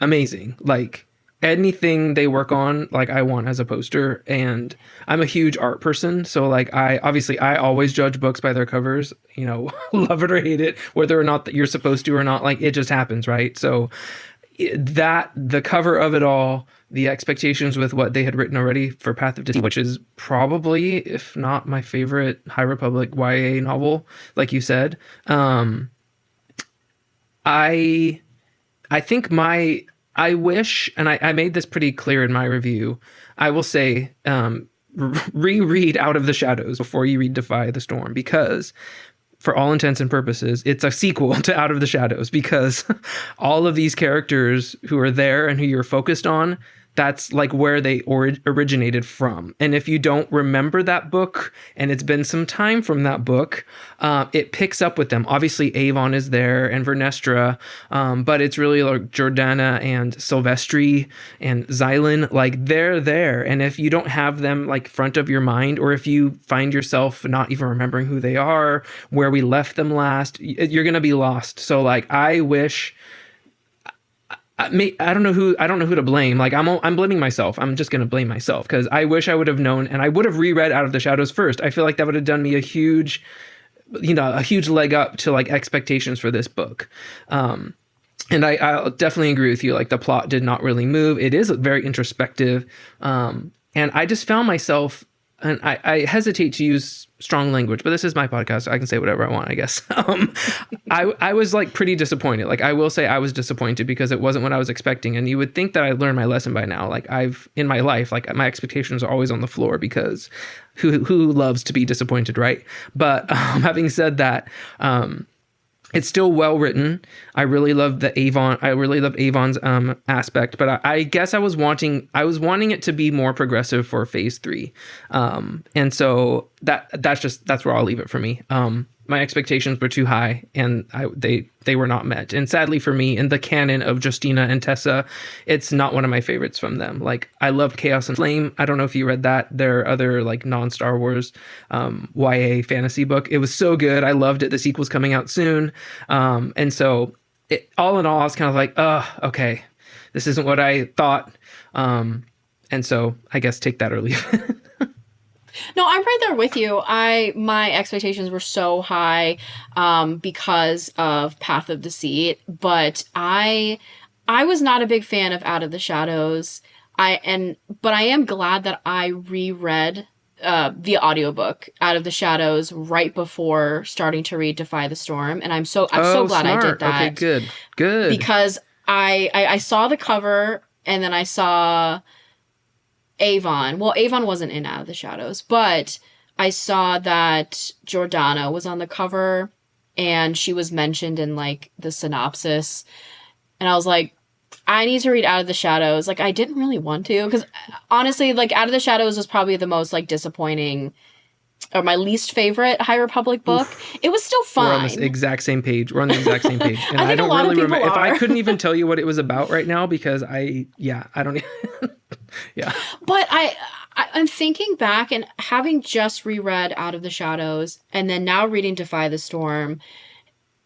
amazing. Like anything they work on, like I want as a poster, and I'm a huge art person, so like I always judge books by their covers, love it or hate it, whether or not that you're supposed to or not, like it just happens, right? So that the cover of it all, the expectations with what they had written already for Path of Destiny, which is probably, if not my favorite High Republic YA novel, like you said, I think I wish, and I made this pretty clear in my review, I will say, reread Out of the Shadows before you read Defy the Storm, because for all intents and purposes, it's a sequel to Out of the Shadows, because all of these characters who are there and who you're focused on, that's like where they originated from. And if you don't remember that book, and it's been some time from that book, it picks up with them. Obviously, Avon is there and Vernestra, but it's really like Jordana and Silvestri and Xylan, like they're there. And if you don't have them like front of your mind, or if you find yourself not even remembering who they are, where we left them last, you're going to be lost. So like, I wish... I don't know who to blame. Like I'm blaming myself. I'm just gonna blame myself, because I wish I would have known, and I would have reread Out of the Shadows first. I feel like that would have done me a huge leg up to like expectations for this book. And I'll definitely agree with you. Like the plot did not really move. It is very introspective, and I just found myself. And I hesitate to use strong language, but this is my podcast, so I can say whatever I want, I guess. I was like pretty disappointed. Like I will say I was disappointed because it wasn't what I was expecting. And you would think that I learned my lesson by now. Like in my life, like my expectations are always on the floor, because who loves to be disappointed, right? But having said that, it's still well written. I really love Avon's aspect, but I guess I was wanting it to be more progressive for Phase 3, and so that's where I'll leave it for me. My expectations were too high, and they were not met. And sadly for me, in the canon of Justina and Tessa, it's not one of my favorites from them. Like I loved Chaos and Flame. I don't know if you read that. Their other like non-Star Wars YA fantasy book. It was so good. I loved it. The sequel's coming out soon. And so all in all, I was kind of like, okay, this isn't what I thought. And so I guess take that or leave it. No, I'm right there with you. My expectations were so high because of Path of Deceit, but I was not a big fan of Out of the Shadows. But I am glad that I reread the audiobook Out of the Shadows right before starting to read Defy the Storm, and I'm so glad smart. I did that. Okay, good. Because I saw the cover, and then I saw Avon. Well, Avon wasn't in Out of the Shadows, but I saw that Jordana was on the cover, and she was mentioned in like the synopsis, and I was like, I need to read Out of the Shadows. Like I didn't really want to, because honestly, like Out of the Shadows was probably the most like disappointing, or my least favorite High Republic book. Oof. It was still fine. We're on the exact same page. And I don't really remember if I couldn't even tell you what it was about right now, because I don't. Yeah. But I'm thinking back and having just reread Out of the Shadows and then now reading Defy the Storm,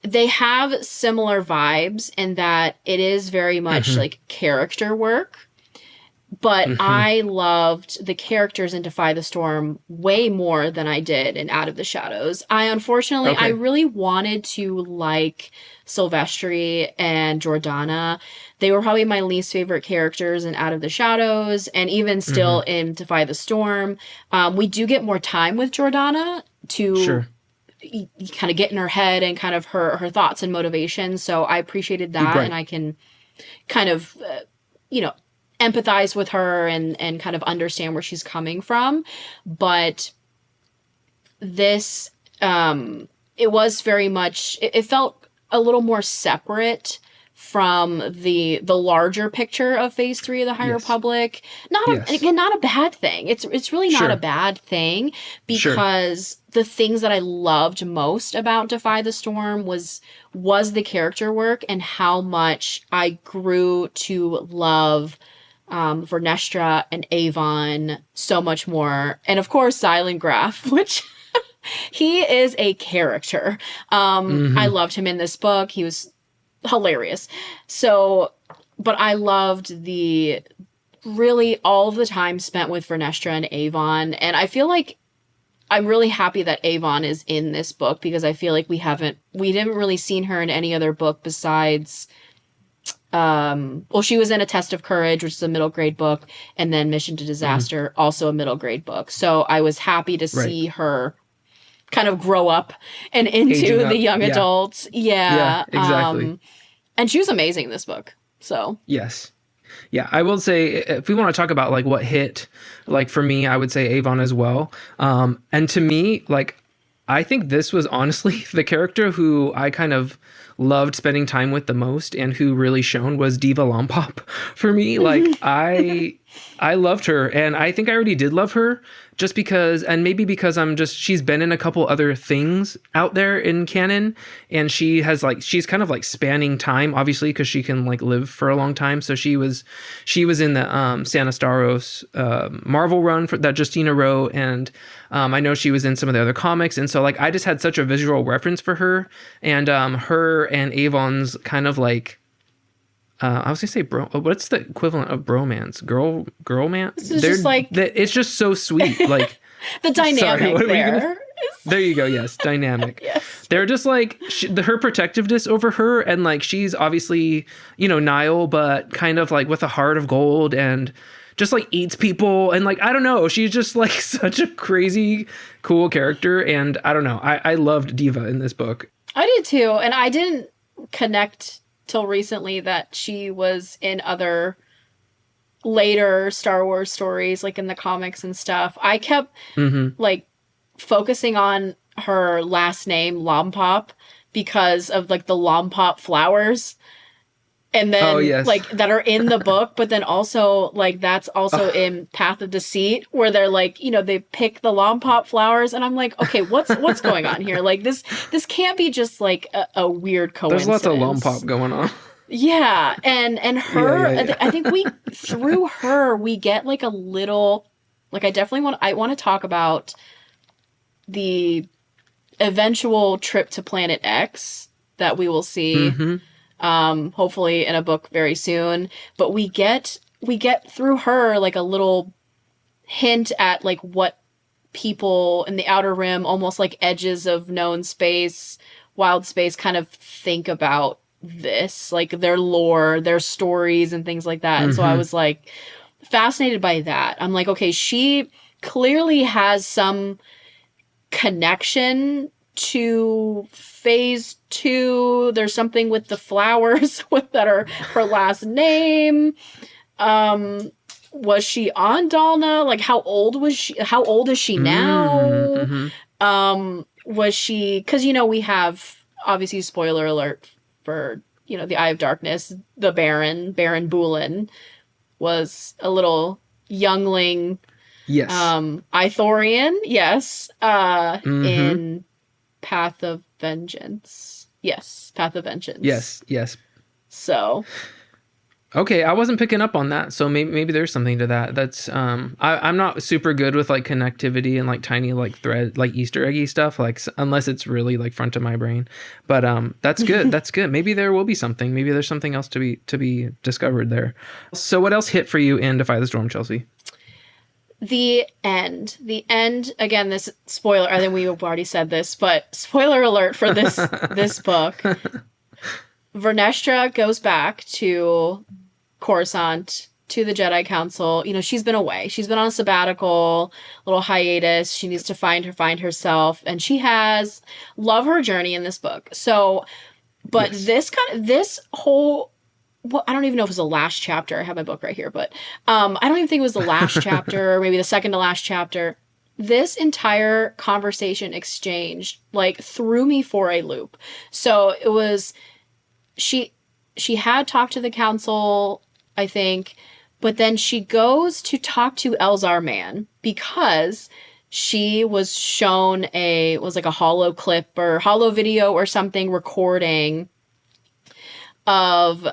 they have similar vibes in that it is very much like character work. But Mm-hmm. I loved the characters in Defy the Storm way more than I did in Out of the Shadows. I Okay. really wanted to like Silvestri and Jordana. They were probably my least favorite characters in Out of the Shadows, and even still Mm-hmm. in Defy the Storm. We do get more time with Jordana to Sure. kind of get in her head and kind of her thoughts and motivations. So I appreciated that, and Right. I can kind of you know empathize with her and kind of understand where she's coming from. But this it was very much it felt a little more separate from the larger picture of phase 3 of the High Yes. Republic. Not a, Yes. again, not a bad thing. It's really not a Sure. bad thing, Sure. because the things that I loved most about Defy the Storm was the character work and how much I grew to love Vernestra and Avon so much more. And of course, Silent Graph, which he is a character. I Mm-hmm. loved him in this book. He was hilarious. So, but I loved the really all of the time spent with Vernestra and Avon. And I feel like I'm really happy that Avon is in this book, because I feel like we didn't really seen her in any other book besides well, she was in A Test of Courage, which is a middle grade book, and then Mission to Mm-hmm. Disaster, also a middle grade book. So I was happy to Right. see her kind of grow up and Aging into the up. young Yeah. adults. Yeah. Yeah. Exactly. And she was amazing in this book. So Yes. Yeah, I will say if we want to talk about like what hit, like for me, I would say Avon as well. And to me, like I think this was honestly the character who I kind of loved spending time with the most and who really shone was Diva Lompop for me. Like I loved her, and I think I already did love her just because, and maybe because she's been in a couple other things out there in canon, and she's kind of like spanning time, obviously, because she can like live for a long time. So she was in the Santa Staros Marvel run that Justina wrote, and I know she was in some of the other comics, and so like I just had such a visual reference for her, and her and Avon's kind of like I was gonna say bro. What's the equivalent of bromance? Girl man. this is just like It's just so sweet. Like, the sorry, dynamic what are we gonna? there. There you go. Yes, dynamic. Yes. They're just like her protectiveness over her, and like she's obviously Nile, but kind of like with a heart of gold, and just like eats people, and like I don't know, she's just like such a crazy cool character, and I don't know. I loved Diva in this book. I did too. And I didn't connect till recently that she was in other later Star Wars stories, like in the comics and stuff. I kept Mm-hmm. like focusing on her last name, Lompop, because of like the Lompop flowers. And Oh then yes. like that are in the book, but then also like that's also Oh, in Path of Deceit, where they're like, they pick the Lompop flowers, and I'm like, okay, what's going on here? Like this can't be just like a weird there's lots of lom coincidence. pop going on. Yeah, and Yeah, her, yeah, I yeah. think we through her we get like a little, like I want to talk about the eventual trip to Planet X that we will see, Mm-hmm. hopefully in a book very soon. But we get through her like a little hint at like what people in the Outer Rim, almost like edges of known space, wild space, kind of think about this, like their lore, their stories, and things like that. And so I Mm-hmm. was like fascinated by that. I'm like, okay, she clearly has some connection to phase 2. There's something with the flowers with that are her last name. Um was she on Dalna? Like how old was she? How old is she now? Mm-hmm. Was she, cuz we have, obviously, spoiler alert for, the Eye of Darkness, the Baron Bulin was a little youngling Yes. Ithorian, yes, Mm-hmm. in Path of Vengeance. Yes, Path of Vengeance. Yes. Yes. So, Okay, I wasn't picking up on that, so maybe there's something to that. That's I'm not super good with like connectivity and like tiny like thread like Easter eggy stuff, like unless it's really like front of my brain. But that's good. That's good. Maybe there will be something. Maybe there's something else to be discovered there. So what else hit for you in Defy the Storm, Chelsea? The end. The end. Again, this spoiler. I think we've already said this, but spoiler alert for this book. Vernestra goes back to Coruscant, to the Jedi Council. You know, she's been away. She's been on a sabbatical, little hiatus. She needs to find herself, and she has love her journey in this book. So, but Yes. this whole, well, I don't even know if it was the last chapter. I have my book right here, but I don't even think it was the last chapter, or maybe the second to last chapter. This entire conversation exchange like threw me for a loop. So it was she she had talked to the council, I think, but then she goes to talk to Elzar Mann because she was shown was like a hollow clip or hollow video or something recording of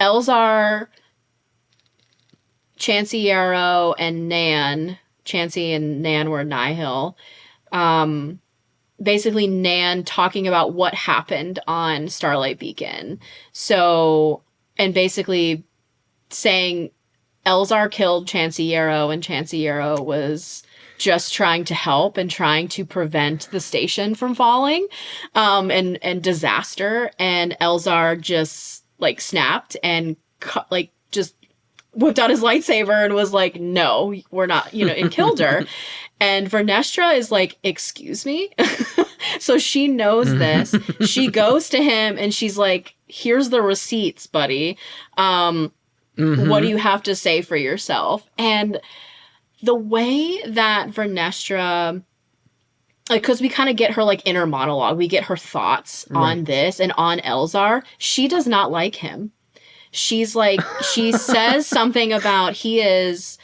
Elzar, Chancey Yarrow, and Nan. Chancey and Nan were Nihil. Basically Nan talking about what happened on Starlight Beacon. So, and basically saying Elzar killed Chancey Yarrow and Chancey Yarrow was just trying to help and trying to prevent the station from falling, and disaster. And Elzar just like snapped and like just whipped out his lightsaber and was like, no, we're not, and killed her. And Vernestra is like, excuse me? So she knows this. She goes to him and she's like, here's the receipts, buddy. What do you have to say for yourself? And the way that Vernestra, like, because we kind of get her like inner monologue, we get her thoughts on this and on Elzar. She does not like him. She's like, she says something about she's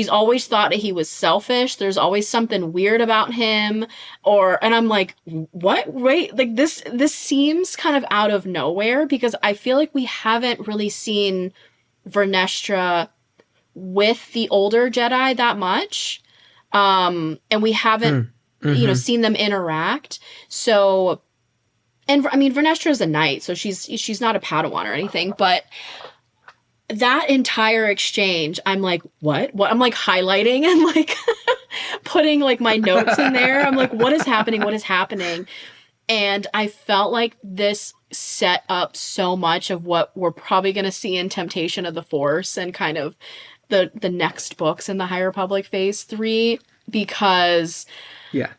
always thought that he was selfish. There's always something weird about him. And I'm like, what? Wait, like this seems kind of out of nowhere because I feel like we haven't really seen Vernestra with the older Jedi that much. And we haven't, seen them interact. So, and I mean, Vernestra is a knight, so she's not a Padawan or anything, but that entire exchange, I'm like, what? I'm like highlighting and like putting like my notes in there. I'm like, what is happening? What is happening? And I felt like this set up so much of what we're probably going to see in Temptation of the Force and kind of the next books in the High Republic Phase 3, because yeah.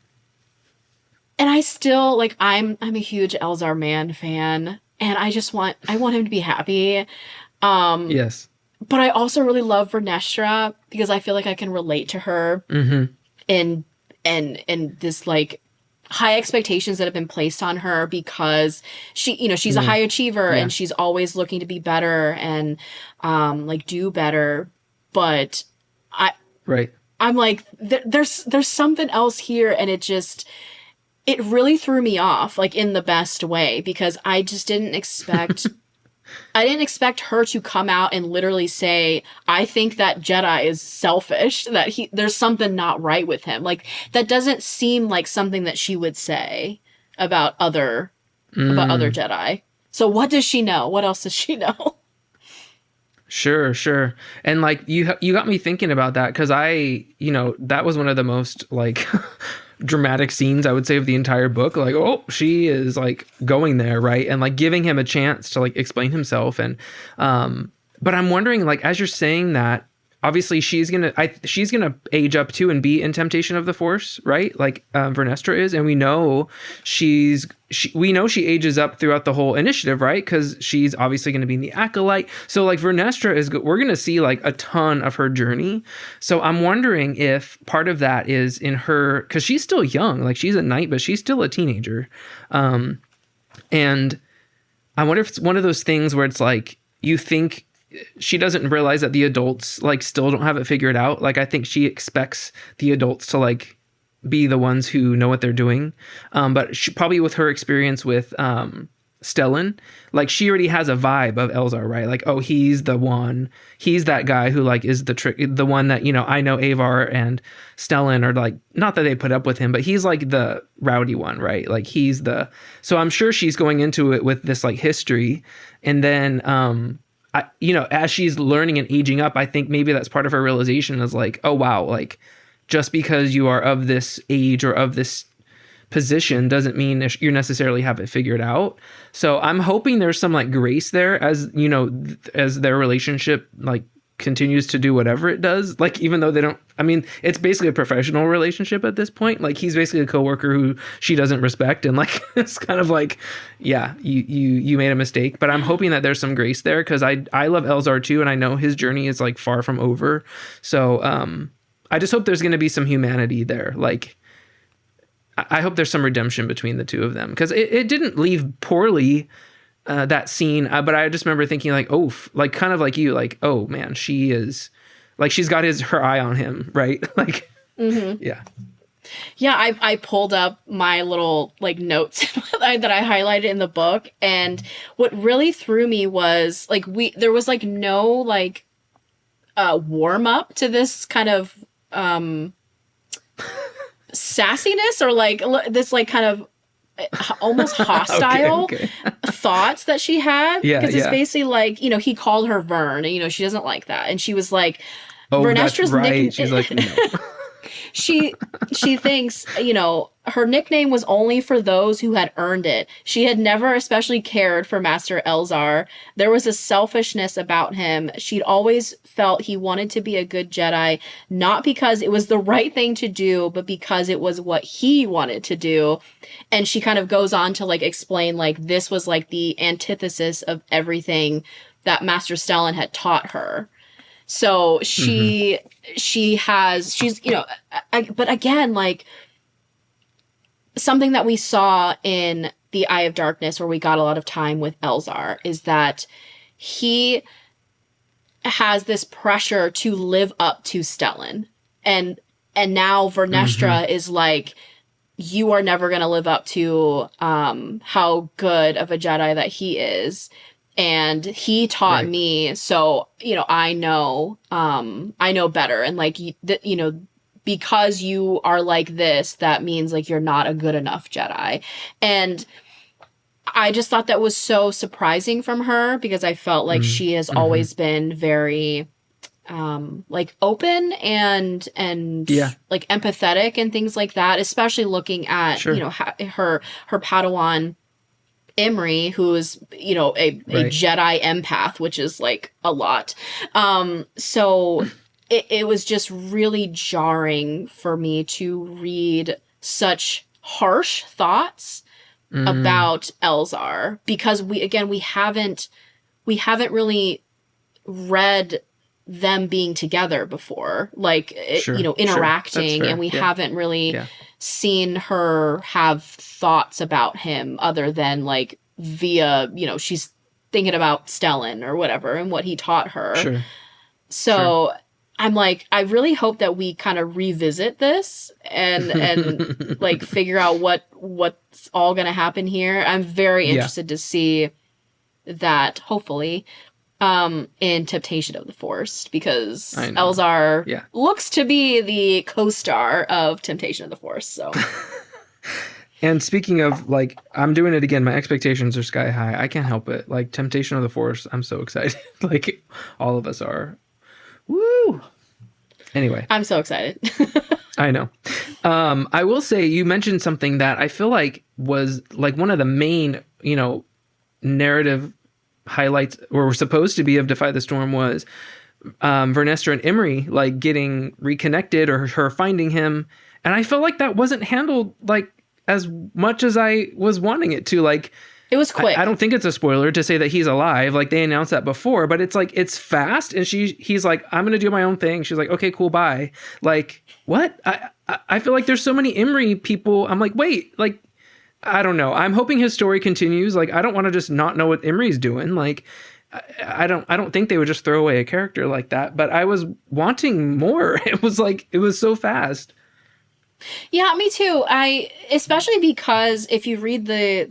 And I still like I'm a huge Elzar Mann fan, and I want him to be happy. Yes. But I also really love Vernestra because I feel like I can relate to her in this like high expectations that have been placed on her because she's a high achiever and she's always looking to be better and like do better. But I'm like there's something else here, and it really threw me off, like in the best way, because I just didn't expect her to come out and literally say, I think that Jedi is selfish, that there's something not right with him. Like, that doesn't seem like something that she would say about other Jedi. So what does she know? What else does she know? Sure. And like you got me thinking about that, because that was one of the most like dramatic scenes, I would say, of the entire book. Like, oh, she is like going there, right? And like giving him a chance to like explain himself. And but I'm wondering, like, as you're saying that, obviously she's gonna age up too and be in Temptation of the Force, right? Like Vernestra is, and we know she ages up throughout the whole initiative, right? Because she's obviously going to be in the Acolyte. So like Vernestra we're going to see like a ton of her journey. So I'm wondering if part of that is in her, because she's still young, like she's a knight, but she's still a teenager, and I wonder if it's one of those things where it's like you think she doesn't realize that the adults like still don't have it figured out. Like, I think she expects the adults to like be the ones who know what they're doing. But she, probably with her experience with Stellan. Like, she already has a vibe of Elzar, right? Like, oh, he's the one. He's that guy who, like, is the one that, you know, I know Avar and Stellan are, like, not that they put up with him, but he's, like, the rowdy one, right? Like, so I'm sure she's going into it with this, like, history. And then, you know, as she's learning and aging up, I think maybe that's part of her realization is like, oh, wow, like, just because you are of this age or of this position doesn't mean you necessarily have it figured out. So I'm hoping there's some, like, grace there, as, you know, as their relationship, like, continues to do whatever it does. Like, even though they don't, I mean, it's basically a professional relationship at this point. Like, he's basically a coworker who she doesn't respect, and, like, it's kind of like, yeah, you made a mistake. But I'm hoping that there's some grace there, because I love Elzar too, and I know his journey is, like, far from over. So I just hope there's going to be some humanity there. Like, I hope there's some redemption between the two of them, because it didn't leave poorly, that scene. But I just remember thinking, like, oh, like, kind of like you, like, oh man, she is, like, she's got her eye on him, right? Like, yeah. Yeah, I pulled up my little, like, notes that I highlighted in the book, and what really threw me was, like, there was, like, no, like, warm up to this kind of sassiness, or, like, this, like, kind of almost hostile okay. thoughts that she had. Yeah, because it's basically like, you know, he called her Vern, and, you know, she doesn't like that, and she was like, oh, Vernestra's that's right. She's like, no. she thinks, you know, her nickname was only for those who had earned it. She had never especially cared for Master Elzar. There was a selfishness about him. She'd always felt he wanted to be a good Jedi, not because it was the right thing to do, but because it was what he wanted to do. And she kind of goes on to, like, explain, like, this was, like, the antithesis of everything that Master Stellan had taught her. So she's, you know, but again, like, something that we saw in The Eye of Darkness, where we got a lot of time with Elzar, is that he has this pressure to live up to Stellan. And now Vernestra is like, you are never going to live up to how good of a Jedi that he is. And he taught me, so, you know, I know better. And, like, you know, because you are like this, that means, like, you're not a good enough Jedi. And I just thought that was so surprising from her, because I felt like she has always been very, like, open and like, empathetic and things like that, especially looking at, you know, her Padawan Imri, who is, you know, a Jedi empath, which is, like, a lot. So it was just really jarring for me to read such harsh thoughts about Elzar, because we haven't really read them being together before, like, you know, interacting, and we haven't really seen her have thoughts about him other than, like, via, you know, she's thinking about Stellan or whatever and what he taught her. So I'm like, I really hope that we kind of revisit this and like, figure out what's all going to happen here. I'm very interested to see that, hopefully, in Temptation of the Force, because Elzar looks to be the co-star of Temptation of the Force. So, and speaking of, like, I'm doing it again. My expectations are sky high. I can't help it. Like, Temptation of the Force, I'm so excited. Like, all of us are. Woo! Anyway, I'm so excited. I know. I will say, you mentioned something that I feel like was, like, one of the main, you know, narrative highlights, or were supposed to be, of Defy the Storm, was Vernestra and Imri, like, getting reconnected, or her finding him. And I felt like that wasn't handled, like, as much as I was wanting it to. Like, it was quick. I don't think it's a spoiler to say that he's alive. Like, they announced that before, but it's like, it's fast. And he's like, I'm going to do my own thing. She's like, okay, cool. Bye. Like, what? I feel like there's so many Imri people. I'm like, wait, like, I don't know. I'm hoping his story continues. Like, I don't want to just not know what Imri's doing. Like, I don't think they would just throw away a character like that, but I was wanting more. It was like, it was so fast. Yeah, me too. Especially because if you read the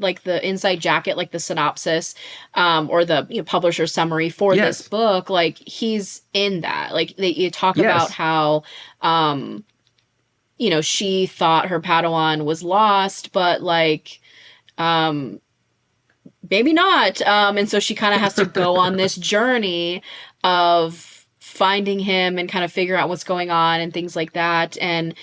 inside jacket, like the synopsis, or the publisher summary for this Yes. book, like he's in that. Like you talk about Yes. how, um, she thought her Padawan was lost, but like, um, maybe not. And so she kind of has to go on this journey of finding him and kind of figure out what's going on and things like that. And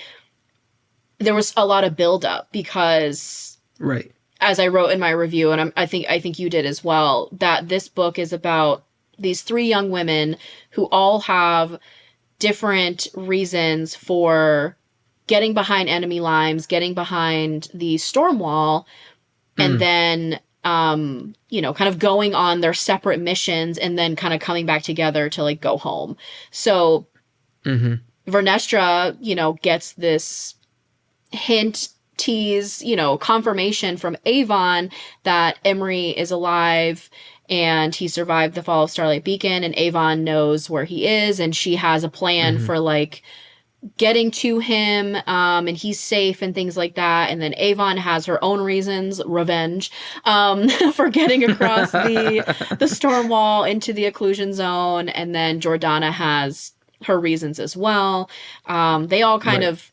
there was a lot of buildup because, Right. as I wrote in my review, and I think you did as well, that this book is about these three young women who all have different reasons for getting behind enemy lines, getting behind the storm wall, and Mm. then kind of going on their separate missions and then kind of coming back together to like go home. So Mm-hmm. Vernestra, gets this hint, tease, confirmation from Avon that Emery is alive and he survived the fall of Starlight Beacon, and Avon knows where he is, and she has a plan Mm-hmm. for like getting to him, and he's safe and things like that. And then Avon has her own reasons, revenge, for getting across the storm wall into the occlusion zone. And then Jordana has her reasons as well. They all kind Right. of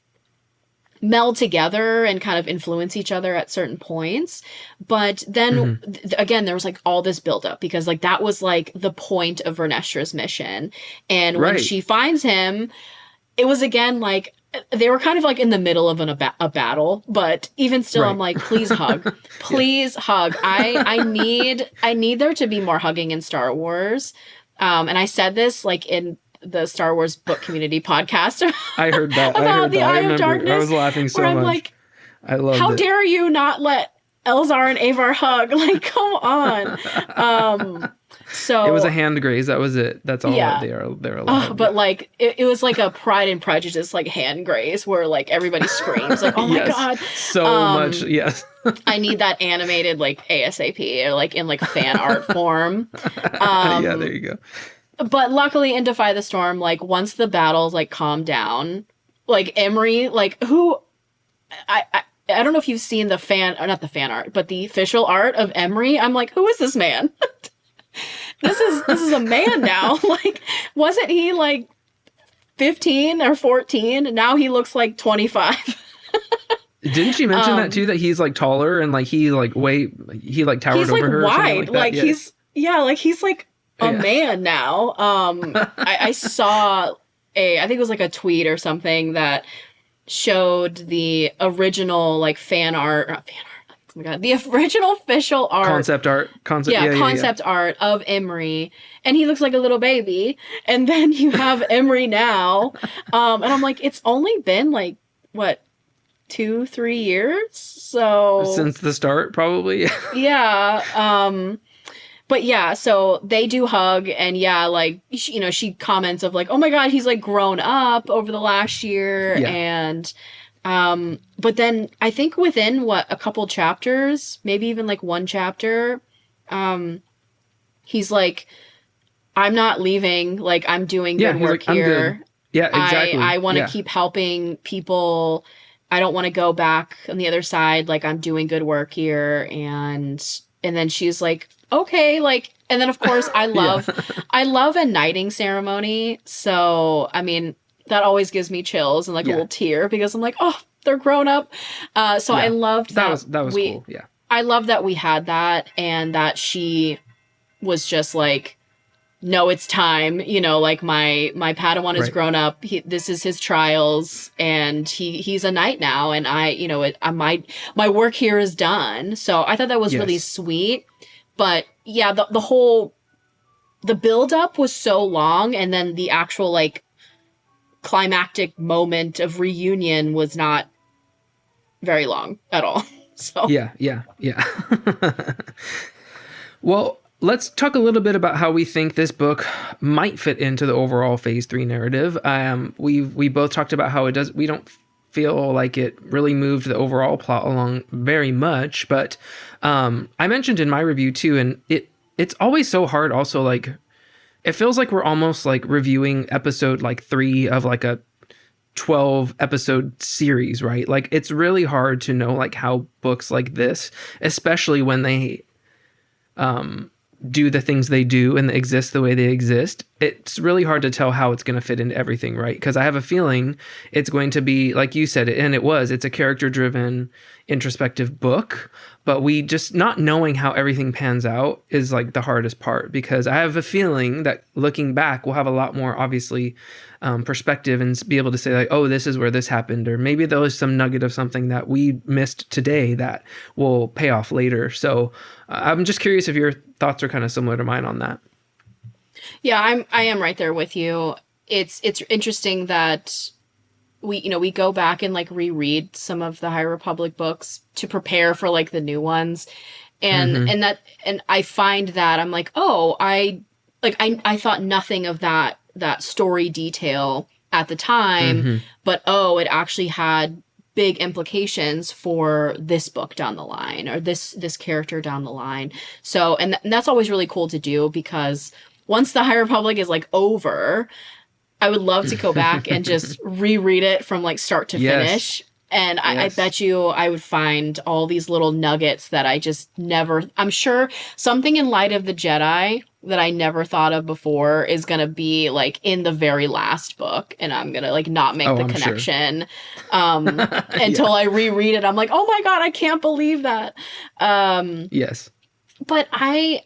meld together and kind of influence each other at certain points. But then Mm-hmm. again, there was like all this buildup because like that was like the point of Vernestra's mission. And when Right. she finds him, it was again like they were kind of like in the middle of a battle, but even still, I'm Right. like, please hug, Yeah. please hug. I need there to be more hugging in Star Wars, and I said this like in the Star Wars book community podcast I heard that. I about heard the that. I Eye of remember. I Darkness, was laughing where so I'm much. like, I loved how it. dare you not let Elzar and Avar hug? Like, come on. Um, It was a so hand graze. That was it. That's all yeah, they're allowed. but Yeah. like it was like a Pride and Prejudice like hand graze where like everybody screams like, oh my Yes. god. So much. um Yes. I need that animated like ASAP or like in like fan art form. Yeah, there um you go. but luckily in Defy the Storm, like once the battles like calm down, like Emery, like who I don't know if you've seen the fan, or not the fan art, but the official art of Emery. I'm like, who is this man? This is a man now. Like, wasn't he like 15 or 14? Now he looks like 25. Didn't she mention that too? That he's like taller and like he like he like towered He's like over her or something wide. like that. Like Yeah. he's like a Yeah. man now. I saw I think it was like a tweet or something that showed the original like fan art, not fan art. Oh my god, the original official art. Concept art. Concept. Yeah, Yeah. Yeah. Yeah. concept art of Emery, and he looks like a little baby. And then you have Emery now, and I'm like, it's only been like what, 2-3 years? So Since the start, probably. yeah, but yeah, so they do hug, and yeah, like she comments of like, oh my god, he's like grown up over the last year, Yeah. and but then I think within what, a couple chapters, maybe even like one chapter, um, he's like, I'm not leaving. Like, I'm doing Yeah. good He's work like, I'm good. here. Yeah. I Exactly. I want to Yeah. keep helping people. I don't want to go back on the other side. Like, I'm doing good work here. And then she's like, okay, like, and then of course Yeah. I love a knighting ceremony. So I mean, that always gives me chills and like a Yeah. little tear because I'm like, oh, they're grown up. So I Yeah. loved That was we cool. Yeah. I love that we had that, and that she was just like, no, it's time. Like my Padawan has Right. grown up. This is his trials, and he's a knight now. And my work here is done. So I thought that was really Yes. sweet. But yeah, the build up was so long, and then the actual like climactic moment of reunion was not very long at all. So Yeah. Yeah. Yeah. Well, let's talk a little bit about how we think this book might fit into the overall Phase 3 narrative. We both talked about how it does. We don't feel like it really moved the overall plot along very much, but I mentioned in my review too, and it's always so hard. Also, like it feels like we're almost like reviewing episode like 3 of like 12 episode series, right? Like it's really hard to know like how books like this, especially when they do the things they do and exist the way they exist, it's really hard to tell how it's going to fit into everything, right? Because I have a feeling it's going to be, like you said, and it's a character-driven, introspective book, but we just not knowing how everything pans out is like the hardest part, because I have a feeling that looking back, we'll have a lot more, obviously, perspective and be able to say like, oh, this is where this happened, or maybe there was some nugget of something that we missed today that will pay off later. So I'm just curious if your thoughts are kind of similar to mine on that. Yeah, I am right there with you. It's interesting that we go back and like reread some of the High Republic books to prepare for like the new ones. And I find that I'm like, oh, I thought nothing of that story detail at the time, but it actually had big implications for this book down the line, or this character down the line. So, and that's always really cool to do, because once the High Republic is like over, I would love to go back and just reread it from like start to finish. And I bet you I would find all these little nuggets that I just never, I'm sure something in Light of the Jedi that I never thought of before is going to be like in the very last book. And I'm going to like not make the connection until I reread it. I'm like, oh my God, I can't believe that. Yes. But I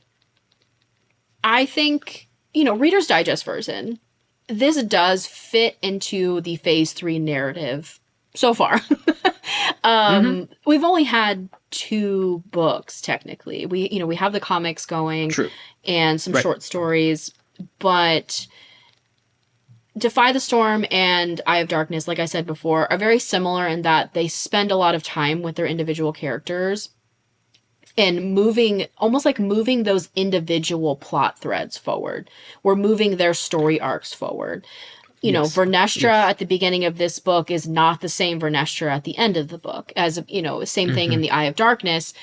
think, Reader's Digest version, this does fit into the Phase 3 narrative so far. We've only had 2 books technically. We have the comics going. True. And some short stories, but Defy the Storm and Eye of Darkness, like I said before, are very similar in that they spend a lot of time with their individual characters and moving those individual plot threads forward. We're moving their story arcs forward. Vernestra at the beginning of this book is not the same Vernestra at the end of the book. As same thing in the Eye of Darkness.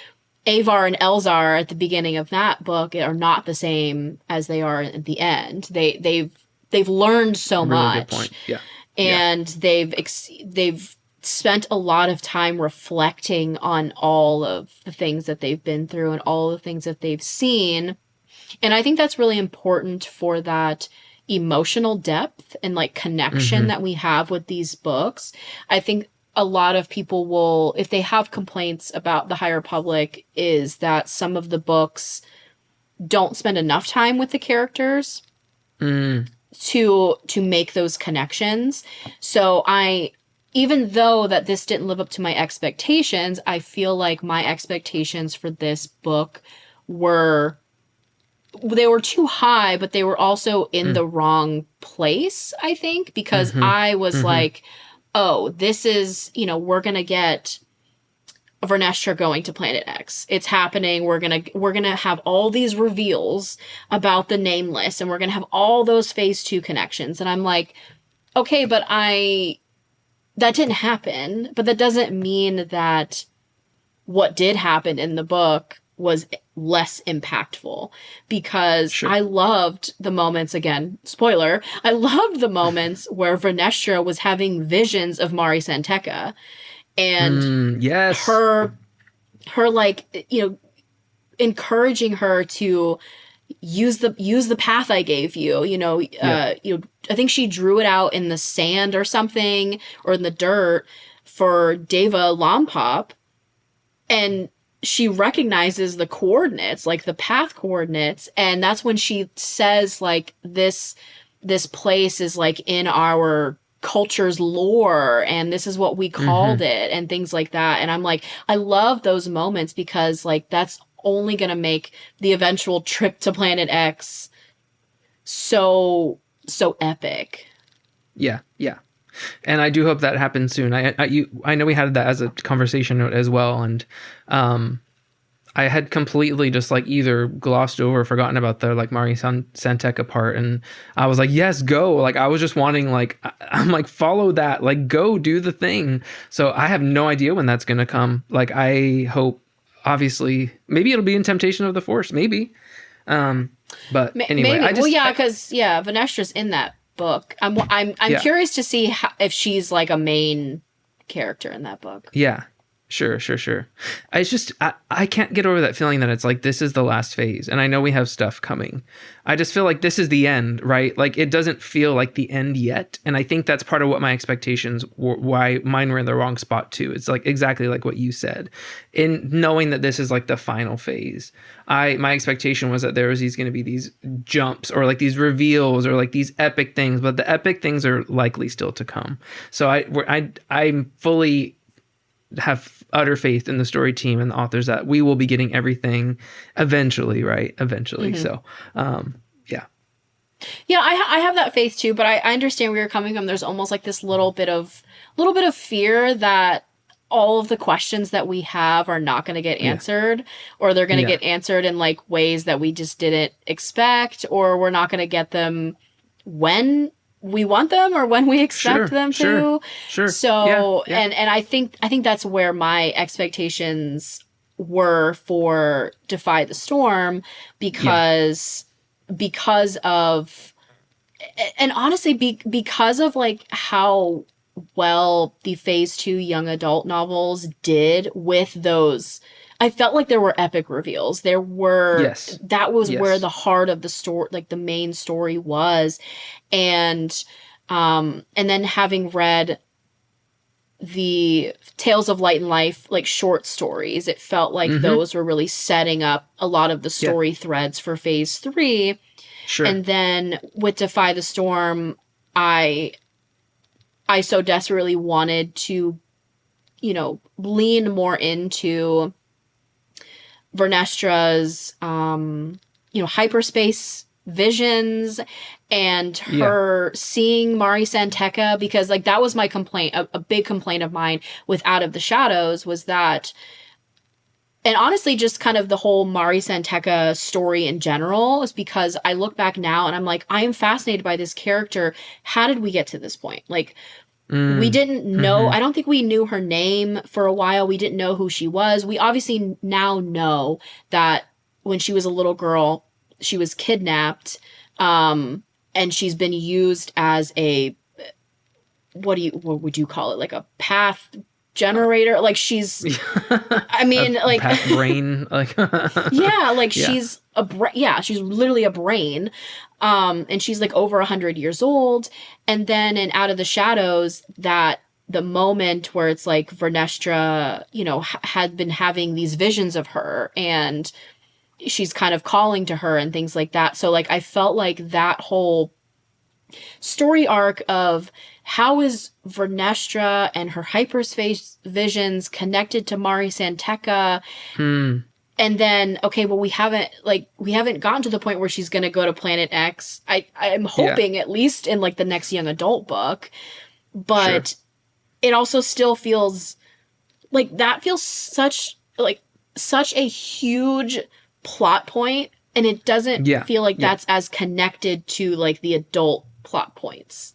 Avar and Elzar at the beginning of that book are not the same as they are at the end. They've learned so much. Good point. Yeah. And they've spent a lot of time reflecting on all of the things that they've been through and all the things that they've seen. And I think that's really important for that emotional depth and like connection that we have with these books. I think a lot of people will, if they have complaints about the High Republic, is that some of the books don't spend enough time with the characters to make those connections. So even though that this didn't live up to my expectations, I feel like my expectations for this book were too high, but they were also in the wrong place, I think, because I was like, oh, this is, we're going to get Vernestra going to Planet X. It's happening. We're going to have all these reveals about the Nameless, and we're going to have all those Phase 2 connections. And I'm like, okay, but that didn't happen. But that doesn't mean that what did happen in the book was less impactful, because I loved the moments, again, spoiler, I loved the moments where Vernestra was having visions of Mari Santeca, and her like, encouraging her to use the path I gave you, I think she drew it out in the sand or something, or in the dirt for Deva Lompop, and she recognizes the coordinates, like the path coordinates. And that's when she says like, this place is like in our culture's lore, and this is what we called it, and things like that. And I'm like, I love those moments, because like, that's only going to make the eventual trip to Planet X so epic. Yeah. Yeah. And I do hope that happens soon. I know we had that as a conversation note as well, and I had completely just like either glossed over or forgotten about the like Mari Santeca part, and I was like, yes, go. Like I was just wanting like, I'm like, follow that, like go do the thing. So I have no idea when that's gonna come. Like I hope, obviously, maybe it'll be in Temptation of the Force, maybe. But anyway, maybe. Because Venestra's in that book. I'm Yeah. curious to see if she's like a main character in that book. Yeah. Sure. It's just, I can't get over that feeling that it's like, this is the last phase. And I know we have stuff coming. I just feel like this is the end, right? Like, it doesn't feel like the end yet. And I think that's part of what my expectations were, why mine were in the wrong spot too. It's like exactly like what you said. In knowing that this is like the final phase, my expectation was that there was going to be these jumps or like these reveals or like these epic things, but the epic things are likely still to come. So I'm fully have utter faith in the story team and the authors that we will be getting everything eventually, right? Eventually. So, yeah. Yeah, I have that faith too, but I understand where you're coming from. There's almost like this little bit of fear that all of the questions that we have are not going to get answered, or they're going to get answered in like ways that we just didn't expect, or we're not going to get them when we want them or when we expect them to. Sure. So, and I think that's where my expectations were for Defy the Storm, because of, and honestly, because of like how well the Phase 2 young adult novels did with those. I felt like there were epic reveals. There were, that was where the heart of the story, like the main story was. And then having read the Tales of Light and Life, like short stories, it felt like those were really setting up a lot of the story threads for Phase 3. Sure. And then with Defy the Storm, I so desperately wanted to, lean more into Vernestra's, hyperspace visions and her seeing Mari Santeca, because like that was my complaint, a big complaint of mine with Out of the Shadows was that, and honestly just kind of the whole Mari Santeca story in general, is because I look back now and I'm like, I am fascinated by this character. How did we get to this point? Like, we didn't know, I don't think we knew her name for a while. We didn't know who she was. We obviously now know that when she was a little girl, she was kidnapped, and she's been used as a, what would you call it? Like a path generator? Like she's, I mean, like path brain, like she's she's literally a brain. And she's like over 100 years old. And then in Out of the Shadows, that the moment where it's like Vernestra, had been having these visions of her and she's kind of calling to her and things like that. So like, I felt like that whole story arc of how is Vernestra and her hyperspace visions connected to Mari Santeca? And then, okay, well, we haven't gotten to the point where she's going to go to Planet X. I'm hoping at least in like the next young adult book, but it also still feels like that feels such a huge plot point. And it doesn't feel like that's as connected to like the adult plot points.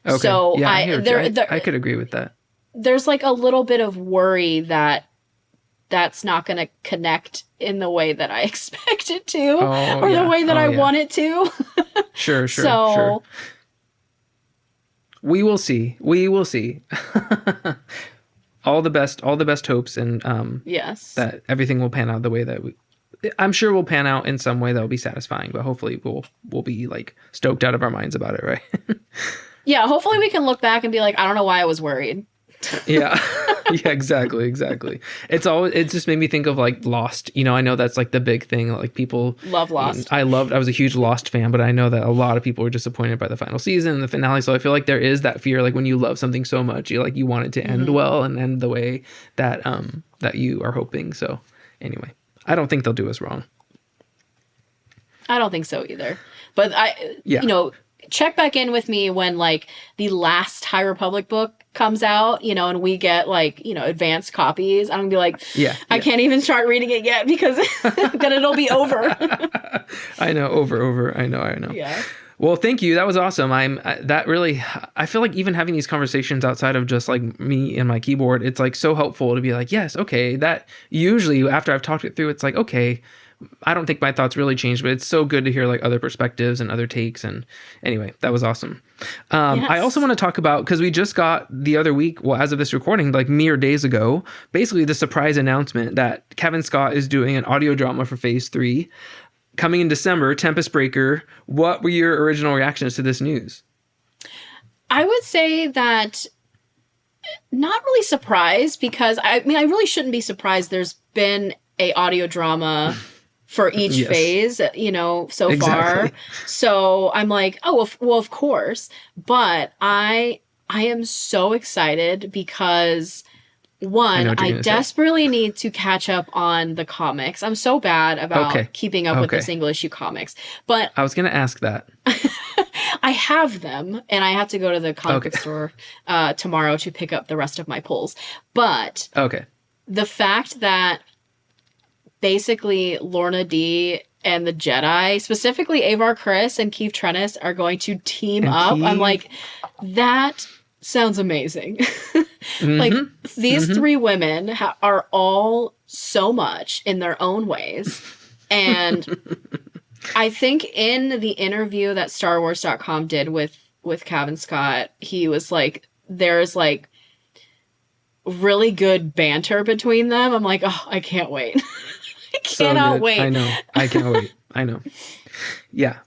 Okay. So I could agree with that. There's like a little bit of worry that that's not going to connect in the way that I expect it to, or the way that I want it to. Sure. We will see. all the best hopes, and that everything will pan out the way that I'm sure will pan out in some way that will be satisfying, but hopefully we'll be like stoked out of our minds about it, right? Yeah, hopefully we can look back and be like, I don't know why I was worried. Yeah, exactly. It just made me think of like Lost. I know that's like the big thing. Like people love Lost. I was a huge Lost fan, but I know that a lot of people were disappointed by the final season and the finale. So I feel like there is that fear, like when you love something so much, you want it to end well and end the way that that you are hoping. So anyway, I don't think they'll do us wrong. I don't think so either. But check back in with me when like the last High Republic book comes out, and we get like, advanced copies. I'm gonna be like, I can't even start reading it yet because then it'll be over. I know, over. I know. Yeah. Well, thank you. That was awesome. I feel like even having these conversations outside of just like me and my keyboard, it's like so helpful to be like, yes, okay. That usually after I've talked it through, it's like, okay, I don't think my thoughts really changed, but it's so good to hear like other perspectives and other takes. And anyway, that was awesome. I also want to talk about, because we just got the other week, well, as of this recording, like mere days ago, basically the surprise announcement that Kevin Scott is doing an audio drama for Phase 3 coming in December, Tempest Breaker. What were your original reactions to this news? I would say that not really surprised, because I mean, I really shouldn't be surprised. There's been a audio drama for each phase, you know, so far. So I'm like, oh, well, of course. But I am so excited because, one, I desperately need to catch up on the comics. I'm so bad about keeping up with the single issue comics. But I was going to ask that. I have them, and I have to go to the comic book store tomorrow to pick up the rest of my pulls. But the fact that basically Lorna D and the Jedi, specifically Avar Kriss and Keith Trennis, are going to team up. I'm like, that sounds amazing. Like, these three women are all so much in their own ways. And I think in the interview that StarWars.com did with Kevin Scott, he was like, there's like really good banter between them. I'm like, oh, I can't wait. I cannot wait. I know. I can't wait. I know. Yeah.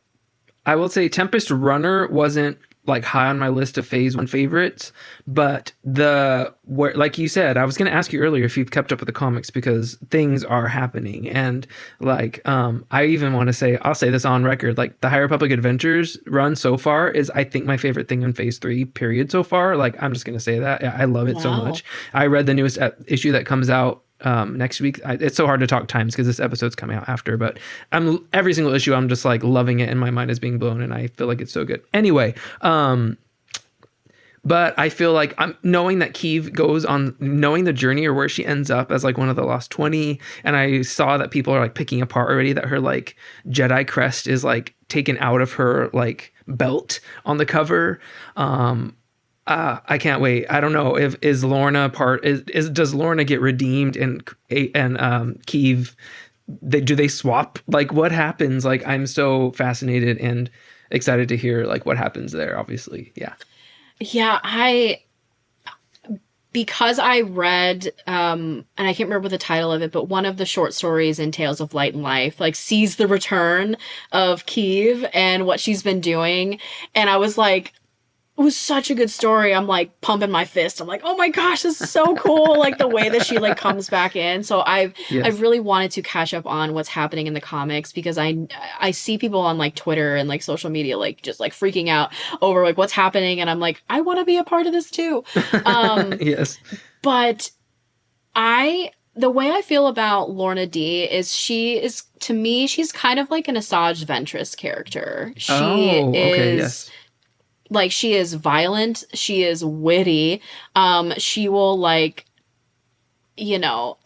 I will say Tempest Runner wasn't like high on my list of Phase 1 favorites, but like you said, I was going to ask you earlier if you've kept up with the comics, because things are happening. And like, I even want to say, I'll say this on record, like the High Republic Adventures run so far is, I think, my favorite thing in Phase 3 period so far. Like, I'm just going to say that. I love it so much. I read the newest issue that comes out next week. It's so hard to talk times because this episode's coming out after, but every single issue I'm just like loving it, and my mind is being blown, and I feel like it's so good. Anyway, but I feel like I'm knowing that Kiev goes on, knowing the journey or where she ends up as like one of the Lost 20, and I saw that people are like picking apart already that her like Jedi crest is like taken out of her like belt on the cover. I can't wait. I don't know if does Lorna get redeemed and Kiev, do they swap? Like, what happens? Like, I'm so fascinated and excited to hear like what happens there, obviously. Yeah, because I read, and I can't remember the title of it, but one of the short stories in Tales of Light and Life, like, sees the return of Kiev and what she's been doing. And I was like, it was such a good story. I'm like pumping my fist. I'm like, oh my gosh, this is so cool. Like the way that she like comes back in. So I've really wanted to catch up on what's happening in the comics, because I see people on like Twitter and like social media, like just like freaking out over like what's happening. And I'm like, I want to be a part of this too. Yes. But the way I feel about Lorna D is to me, she's kind of like an Asajj Ventress character. Like, she is violent. She is witty. She will, like, you know,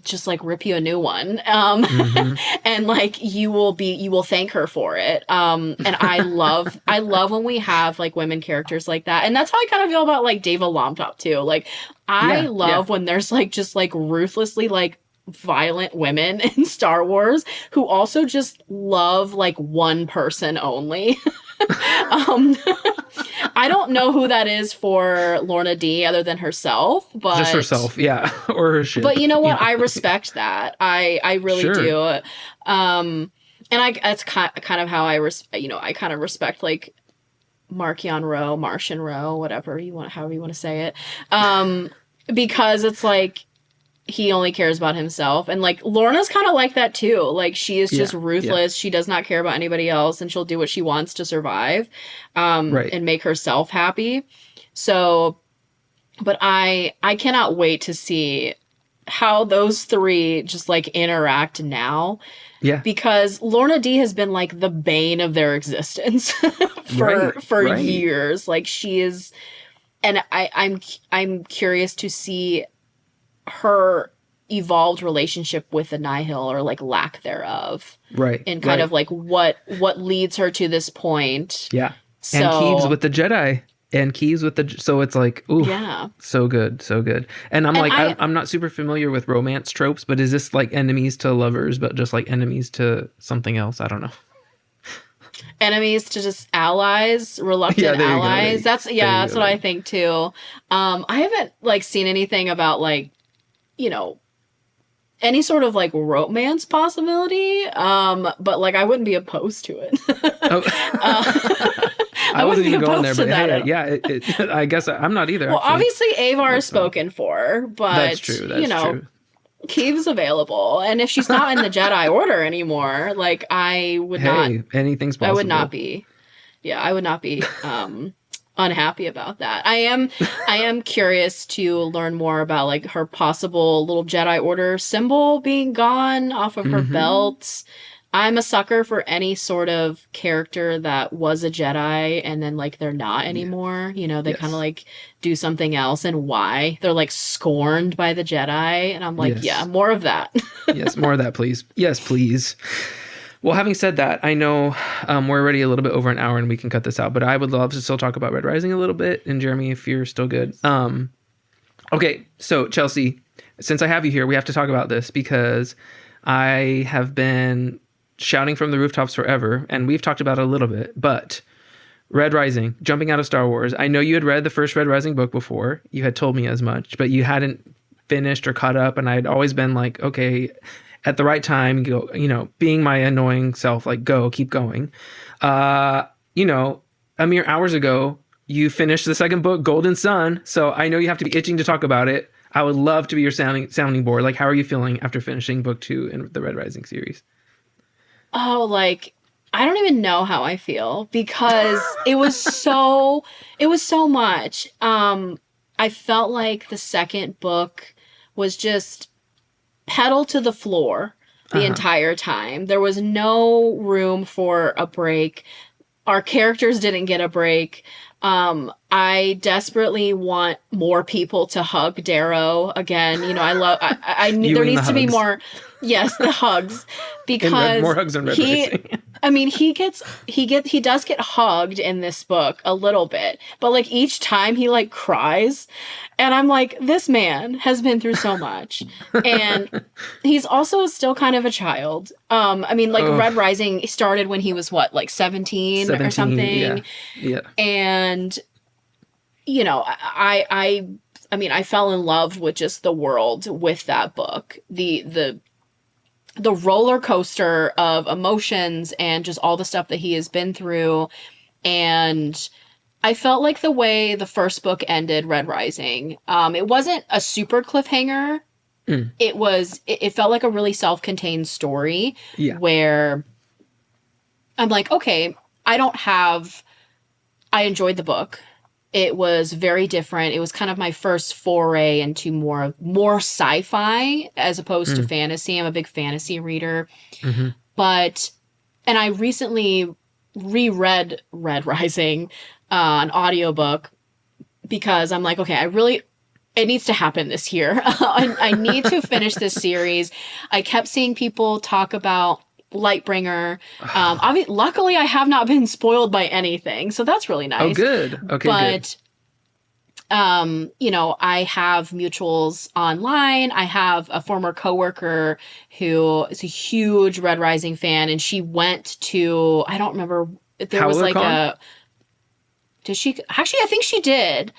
just, like, rip you a new one. And, like, you will thank her for it. And I love when we have, like, women characters like that. And that's how I kind of feel about, like, Deva Lomtop, too. Like, I love when there's, like, just, like, ruthlessly, like, violent women in Star Wars who also just love, like, one person only. I don't know who that is for Lorna D other than herself, but just herself, yeah, or her ship. But you know what? I respect that. I really do. And that's kind of how I kind of respect like Marchion Ro, Martian Ro, whatever you want, however you want to say it. Because it's like, he only cares about himself. And like Lorna's kind of like that too. Like, she is just ruthless. She does not care about anybody else, and she'll do what she wants to survive and make herself happy. So, but I cannot wait to see how those three just like interact now. Yeah. Because Lorna D has been like the bane of their existence for years. Like, she is, and I'm curious to see her evolved relationship with the Nihil, or like lack thereof, and kind of like what leads her to this point. And Keeves with the Jedi. and Keys with the, so it's like, ooh, Yeah. so good, so good. And I'm And like, I'm not super familiar with romance tropes, but is this like enemies to lovers, but just like enemies to something else? I don't know. enemies to just allies, Yeah, reluctant there you go. allies. There you That's go. what There I you go. think too. I haven't like seen anything about like, you know, any sort of like romance possibility. But like I wouldn't be opposed to it. Oh, I I wouldn't wasn't be even going there, opposed to but that hey, at all. yeah, I guess I'm not either, Well, actually. obviously Avar is That's fine. spoken for, That's but true. you That's know, true. Keeve's available, and if she's not in the Jedi Order anymore, like Hey, anything's I would not possible. be, yeah, I would not be unhappy about that. I am curious to learn more about like her possible little Jedi Order symbol being gone off of her Mm-hmm. belt. I'm a sucker for any sort of character that was a Jedi and then like they're not Yeah. anymore. You know, they kind of Yes. like do something else and why. They're like scorned by the Jedi and I'm like, yeah, Yes. more of that. Yes. More of that, please. Yes, please. Well, having said that, I know we're already a little bit over an hour and we can cut this out, but I would love to still talk about Red Rising a little bit. And Jeremy, if you're still good. Okay, so Chelsea, since I have you here, we have to talk about this because I have been shouting from the rooftops forever, and we've talked about it a little bit, but Red Rising, jumping out of Star Wars. I know you had read the first Red Rising book before. You had told me as much, but you hadn't finished or caught up, and I'd always been like, okay, at the right time, go, being my annoying self, like, go, keep going. Uh, you know, a mere hours ago, you finished the second book, Golden Sun. So I know you have to be itching to talk about it. I would love to be your sounding board. Like, how are you feeling after finishing book 2 in the Red Rising series? Oh, like I don't even know how I feel because it was so much. I felt like the second book was just pedal to the floor Uh the huh. entire time. There was no room for a break. Our characters didn't get a break. I desperately want more people to hug Darrow again. You know, You there mean the needs to be hugs more, yes, the hugs more because hugs in Red he, Rising. I mean, he does get hugged in this book a little bit, but like each time he like cries, and I'm like, this man has been through so much, and he's also still kind of a child. I mean, like Oh, Red Rising started when he was what, like 17 or 17. something, Yeah. Yeah. and you know, I mean, I fell in love with just the world with that book. The roller coaster of emotions and just all the stuff that he has been through. And I felt like the way the first book ended, Red Rising, it wasn't a super cliffhanger. Mm, It felt like a really self-contained story yeah. where I'm like, okay, I don't have, I enjoyed the book. It was very different. It was kind of my first foray into more sci-fi as opposed to Mm, fantasy. I'm a big fantasy reader. hmm. But and I recently reread Red Rising, an audiobook, because I'm like, okay, it needs to happen this year. I need to finish this series. I kept seeing people talk about Lightbringer. Luckily, I have not been spoiled by anything, so that's really Oh, nice. good. Okay, good. But you know, I have mutuals online. I have a former coworker who is a huge Red Rising fan, and she went to, I don't remember, there was like HowlerCon? a, did she? Actually, I think she did.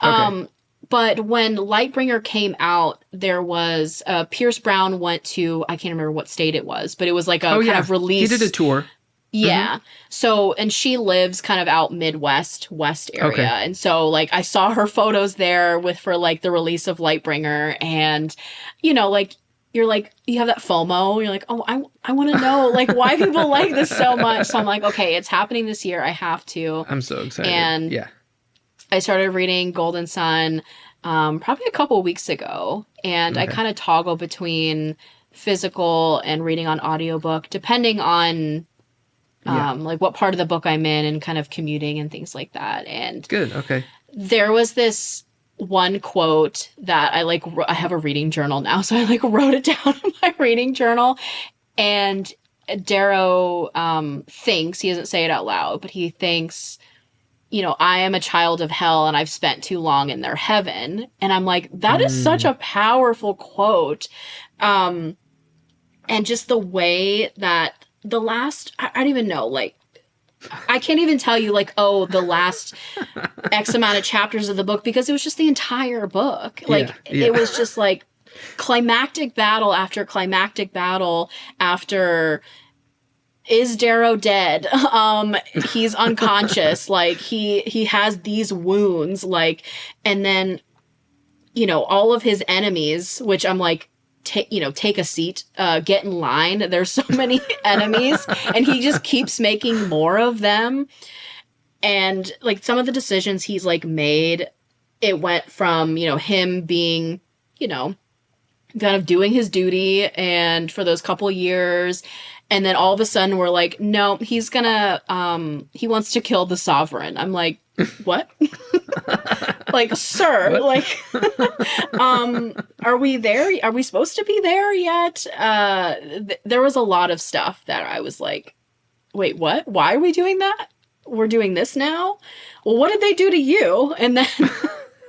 Okay. Um, but when Lightbringer came out, there was Pierce Brown went to, I can't remember what state it was, but it was like a Oh, kind yeah. of He did a release. tour. Hmm. Yeah. So, and she lives kind of out Midwest, West area. Okay. And so, like, I saw her photos there with for like the release of Lightbringer. And, you know, like, you're like, you have that FOMO. You're like, oh, I want to know, like, why people like this so much. So I'm like, okay, it's happening this year. I have to. I'm so excited. And Yeah. I started reading Golden Sun probably a couple weeks ago. And I Okay. kind of toggle between physical and reading on audiobook, depending on Yeah. like what part of the book I'm in and kind of commuting and things like that. And Good. Okay. there was this one quote that I have a reading journal now. So I like wrote it down in my reading journal. And Darrow thinks, he doesn't say it out loud, but he thinks I am a child of hell and I've spent too long in their heaven. And I'm like, that is such a powerful quote. And just the way that the last, I don't even know, like, I can't even tell you, like, oh, the last X amount of chapters of the book, because it was just the entire book. Like, it was just like climactic battle after climactic battle after, is Darrow dead? He's unconscious. Like, he has these wounds, like, and then, all of his enemies, which I'm like, take a seat, get in line. There's so many enemies, and he just keeps making more of them. And like some of the decisions he's like made, it went from, him being, kind of doing his duty and for those couple years. And then all of a sudden we're like, no, he's gonna, he wants to kill the sovereign. I'm like, what? Like, sir, what? Like, are we there? Are we supposed to be there yet? There was a lot of stuff that I was like, wait, what? Why are we doing that? We're doing this now? Well, what did they do to you? And then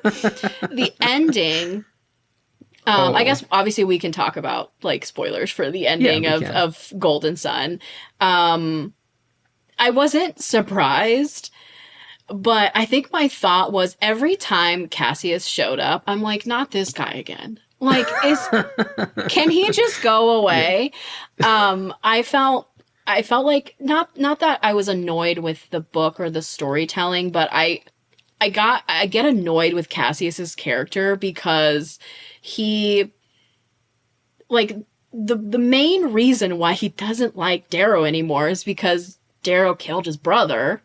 the ending, I guess obviously we can talk about like spoilers for the ending of Golden Sun. I wasn't surprised, but I think my thought was every time Cassius showed up, I'm like, not this guy again. Like, can he just go away? Yeah. I felt like not that I was annoyed with the book or the storytelling, but I get annoyed with Cassius's character because he, like, the main reason why he doesn't like Darrow anymore is because Darrow killed his brother,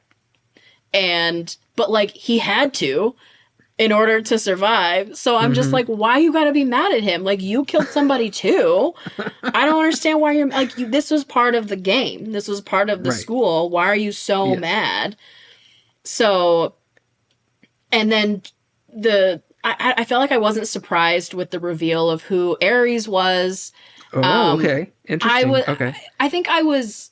but like he had to in order to survive. So I'm just like, why you gotta be mad at him? Like, you killed somebody too. I don't understand why you're like, this was part of the game. This was part of the school. Why are you so mad? So, and then I felt like I wasn't surprised with the reveal of who Ares was. Oh, okay. Interesting. I think I was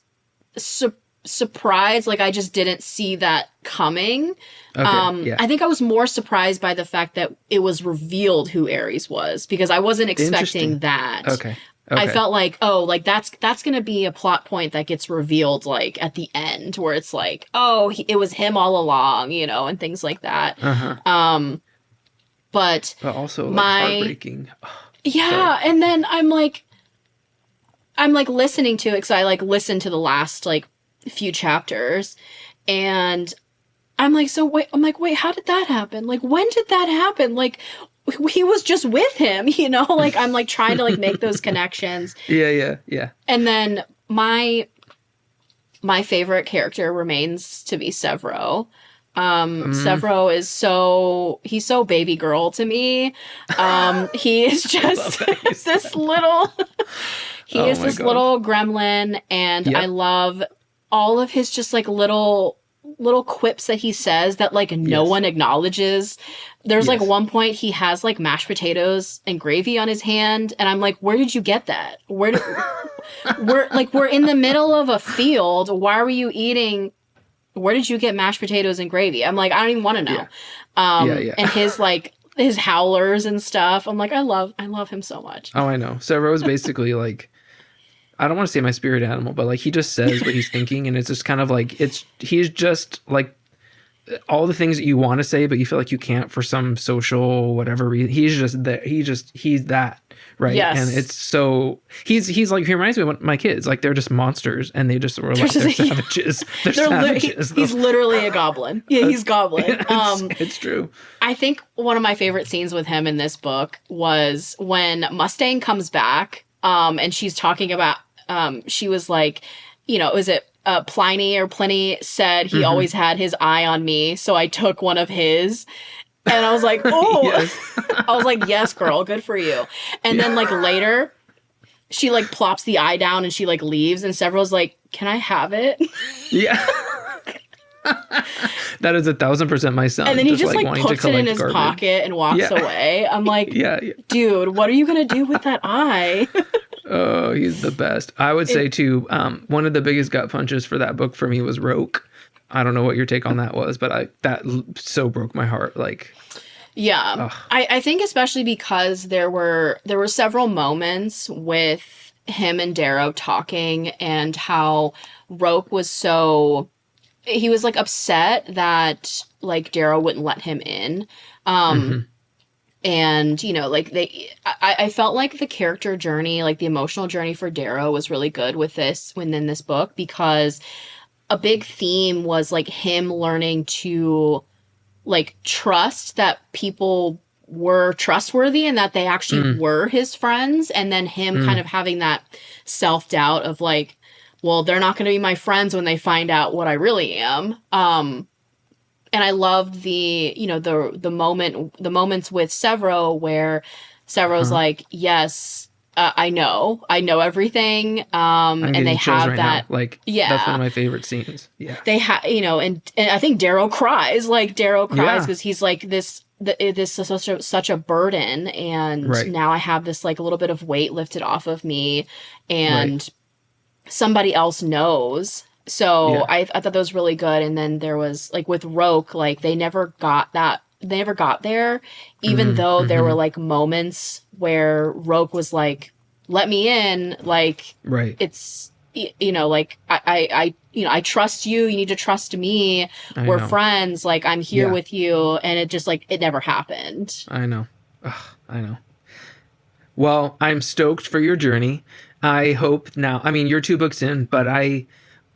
surprised. Like, I just didn't see that coming. I think I was more surprised by the fact that it was revealed who Ares was, because I wasn't expecting that. Okay. I felt like, oh, like that's going to be a plot point that gets revealed like at the end, where it's like, oh, it was him all along, and things like that. But also like heartbreaking. Yeah, and then I'm like listening to it, because I like listened to the last like few chapters, and I'm like, wait, how did that happen? Like, when did that happen? Like, he was just with him, like I'm like trying to like make those connections. Yeah. And then my favorite character remains to be Severo. Severo is he's so baby girl to me. He is just this little, little gremlin, and I love all of his just like little quips that he says that like no one acknowledges. There's like one point he has like mashed potatoes and gravy on his hand, and I'm like, where did you get that? We're in the middle of a field. Why were you eating? Where did you get mashed potatoes and gravy? I'm like, I don't even want to know. And his like his howlers and stuff. I'm like, I love him so much. Oh, I know. Severo is basically like, I don't want to say my spirit animal, but like he just says what he's thinking, and it's just kind of like he's just like all the things that you want to say, but you feel like you can't for some social whatever reason. He's just there. He's that, right? Yes. And it's so he's like, he reminds me of my kids. Like, they're just monsters, and they just were like, they're savages. They're savages. He's literally a goblin. Yeah, he's goblin. It's true. I think one of my favorite scenes with him in this book was when Mustang comes back, and she's talking about, she was like, is it Pliny said he always had his eye on me, so I took one of his. And I was like, oh, yes. I was like, yes, girl, good for you. And then like later, she like plops the eye down and she like leaves, and Severo's like, can I have it? Yeah. That is 1,000% my son. And then he just like puts it in his pocket and walks away. I'm like, dude, what are you going to do with that eye? Oh, he's the best. I would say too, one of the biggest gut punches for that book for me was Roke. I don't know what your take on that was, but so broke my heart. Like, Yeah. ugh. I think especially because there were several moments with him and Darrow talking and how Roke was so he was like upset that like Darrow wouldn't let him in. Um Mhm. and like I felt like the character journey, like the emotional journey for Darrow was really good within this book because a big theme was like him learning to like trust that people were trustworthy and that they actually Mm, were his friends, and then him kind mm, of having that self-doubt of like, well, they're not going to be my friends when they find out what I really am. And I loved the moments with Severo where Severo's huh. like, yes, I know everything. I'm And they getting chills have right now. that. Like, that's one Yeah, of my favorite scenes. Yeah. they have, and I think Darrow cries. Like Darrow cries Yeah. because he's like this is such a burden, and Right. now I have this like a little bit of weight lifted off of me, Right. and somebody else knows. So Yeah. I thought that was really good. And then there was like with Roke, like they never got there, even Mm, though there were mm-hmm. like moments where Roke was like, let me in, like Right. it's like I trust you, you need to trust me, I we're know. friends, like I'm here Yeah. with you, and it just like it never happened. I know. Ugh, I know. Well, I'm stoked for your journey. I hope now, I mean, you're 2 books in, but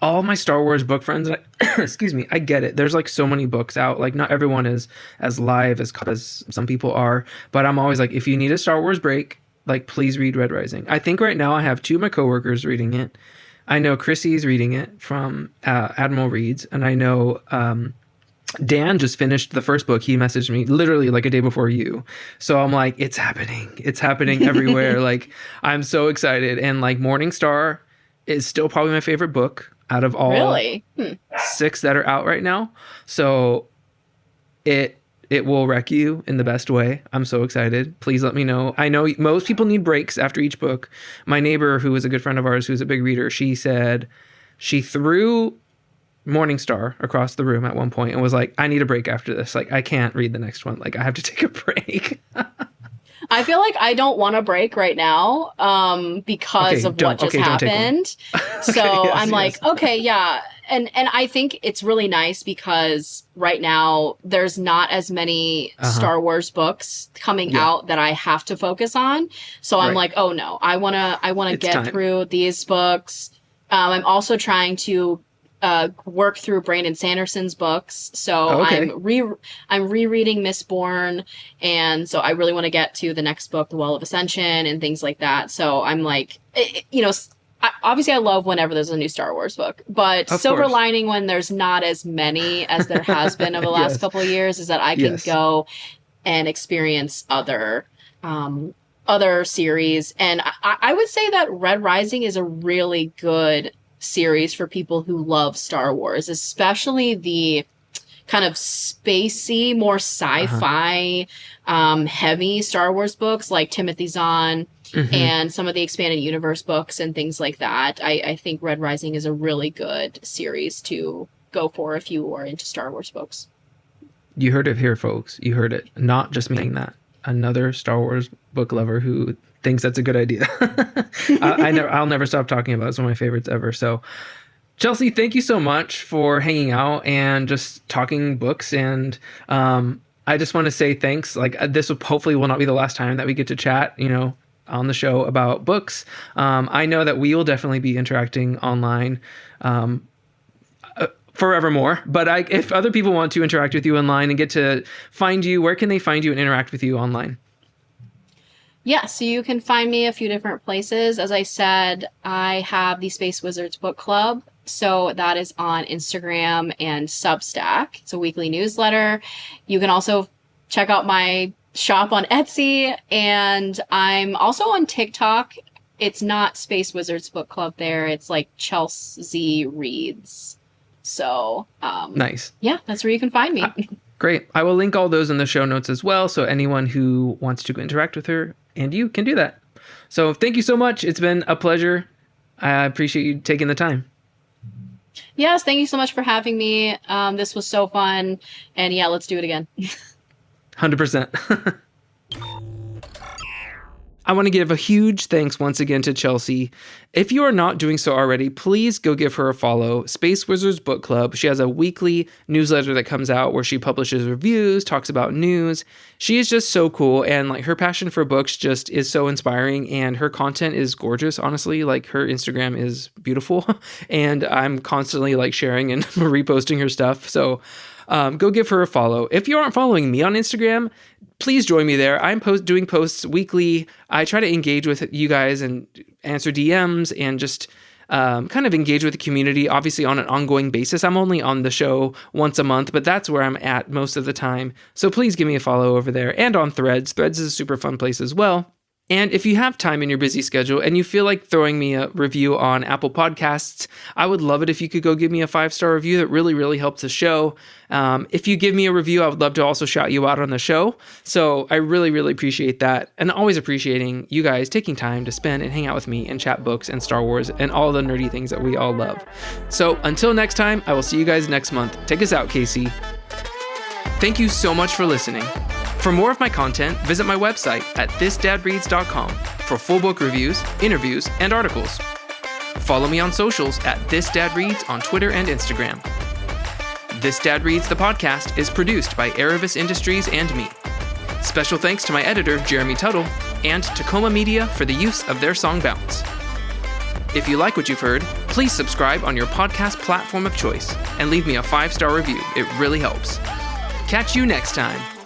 all my Star Wars book friends, excuse me, I get it. There's like so many books out. Like, not everyone is as live as some people are, but I'm always like, if you need a Star Wars break, like, please read Red Rising. I think right now I have 2 of my coworkers reading it. I know Chrissy's reading it from Admiral Reads, and I know Dan just finished the first book. He messaged me literally like a day before you. So I'm like, it's happening. It's happening everywhere. Like, I'm so excited. And like, Morning Star is still probably my favorite book out of all Really? 6 that are out right now. So it will wreck you in the best way. I'm so excited. Please let me know. I know most people need breaks after each book. My neighbor, who is a good friend of ours, who's a big reader, she said she threw Morningstar across the room at one point and was like, I need a break after this. Like, I can't read the next one. Like, I have to take a break. I feel like I don't want a break right now, because of what just Don't take one. happened. Okay, So I'm yes, yes. like, okay, yeah. And I think it's really nice because right now there's not as many Uh-huh. Star Wars books coming Yeah, out that I have to focus on. So I'm right. like, oh no, I wanna It's get time. through these books. I'm also trying to work through Brandon Sanderson's books. So Oh, okay. I'm rereading Mistborn, and so I really want to get to the next book, The Well of Ascension, and things like that. So I'm like, obviously I love whenever there's a new Star Wars book, but Of silver course. lining when there's not as many as there has been over the last Yes. couple of years is that I can Yes. go and experience other series. And I would say that Red Rising is a really good series for people who love Star Wars, especially the kind of spacey, more Uh-huh. sci-fi heavy Star Wars books like Timothy Zahn Hmm. and some of the expanded universe books and things like that. I think Red Rising is a really good series to go for if you are into Star Wars books. You heard it here, folks. You heard it. Not just me saying that. Another Star Wars book lover who thinks that's a good idea. I'll never stop talking about it. It's one of my favorites ever. So, Chelsea, thank you so much for hanging out and just talking books. And I just want to say thanks. Like, this will hopefully will not be the last time that we get to chat, on the show about books. I know that we will definitely be interacting online forevermore. But if other people want to interact with you online and get to find you, where can they find you and interact with you online? Yeah, so you can find me a few different places. As I said, I have the Space Wizards Book Club. So that is on Instagram and Substack. It's a weekly newsletter. You can also check out my shop on Etsy, and I'm also on TikTok. It's not Space Wizards Book Club there. It's like Chelsea Reads. So, Nice. yeah, that's where you can find me. Great. I will link all those in the show notes as well. So anyone who wants to interact with her and you can do that. So thank you so much. It's been a pleasure. I appreciate you taking the time. Yes, thank you so much for having me. This was so fun. And yeah, let's do it again. 100%. I want to give a huge thanks once again to Chelsea. If you are not doing so already, please go give her a follow. Space Wizards Book Club. She has a weekly newsletter that comes out where she publishes reviews, talks about news. She is just so cool, and like her passion for books just is so inspiring, and her content is gorgeous, honestly. Like her Instagram is beautiful, and I'm constantly like sharing and reposting her stuff. So go give her a follow. If you aren't following me on Instagram, please join me there. I'm doing posts weekly. I try to engage with you guys and answer DMs and just kind of engage with the community, obviously on an ongoing basis. I'm only on the show once a month, but that's where I'm at most of the time. So please give me a follow over there, and on Threads. Threads is a super fun place as well. And if you have time in your busy schedule and you feel like throwing me a review on Apple Podcasts, I would love it if you could go give me a 5-star review. That really, really helps the show. If you give me a review, I would love to also shout you out on the show. So I really, really appreciate that. And always appreciating you guys taking time to spend and hang out with me and chat books and Star Wars and all the nerdy things that we all love. So until next time, I will see you guys next month. Take us out, Casey. Thank you so much for listening. For more of my content, visit my website at thisdadreads.com for full book reviews, interviews, and articles. Follow me on socials at thisdadreads on Twitter and Instagram. This Dad Reads, the podcast, is produced by Aravis Industries and me. Special thanks to my editor, Jeremy Tuttle, and to Coma-Media for the use of their song Bounce. If you like what you've heard, please subscribe on your podcast platform of choice and leave me a 5-star review. It really helps. Catch you next time.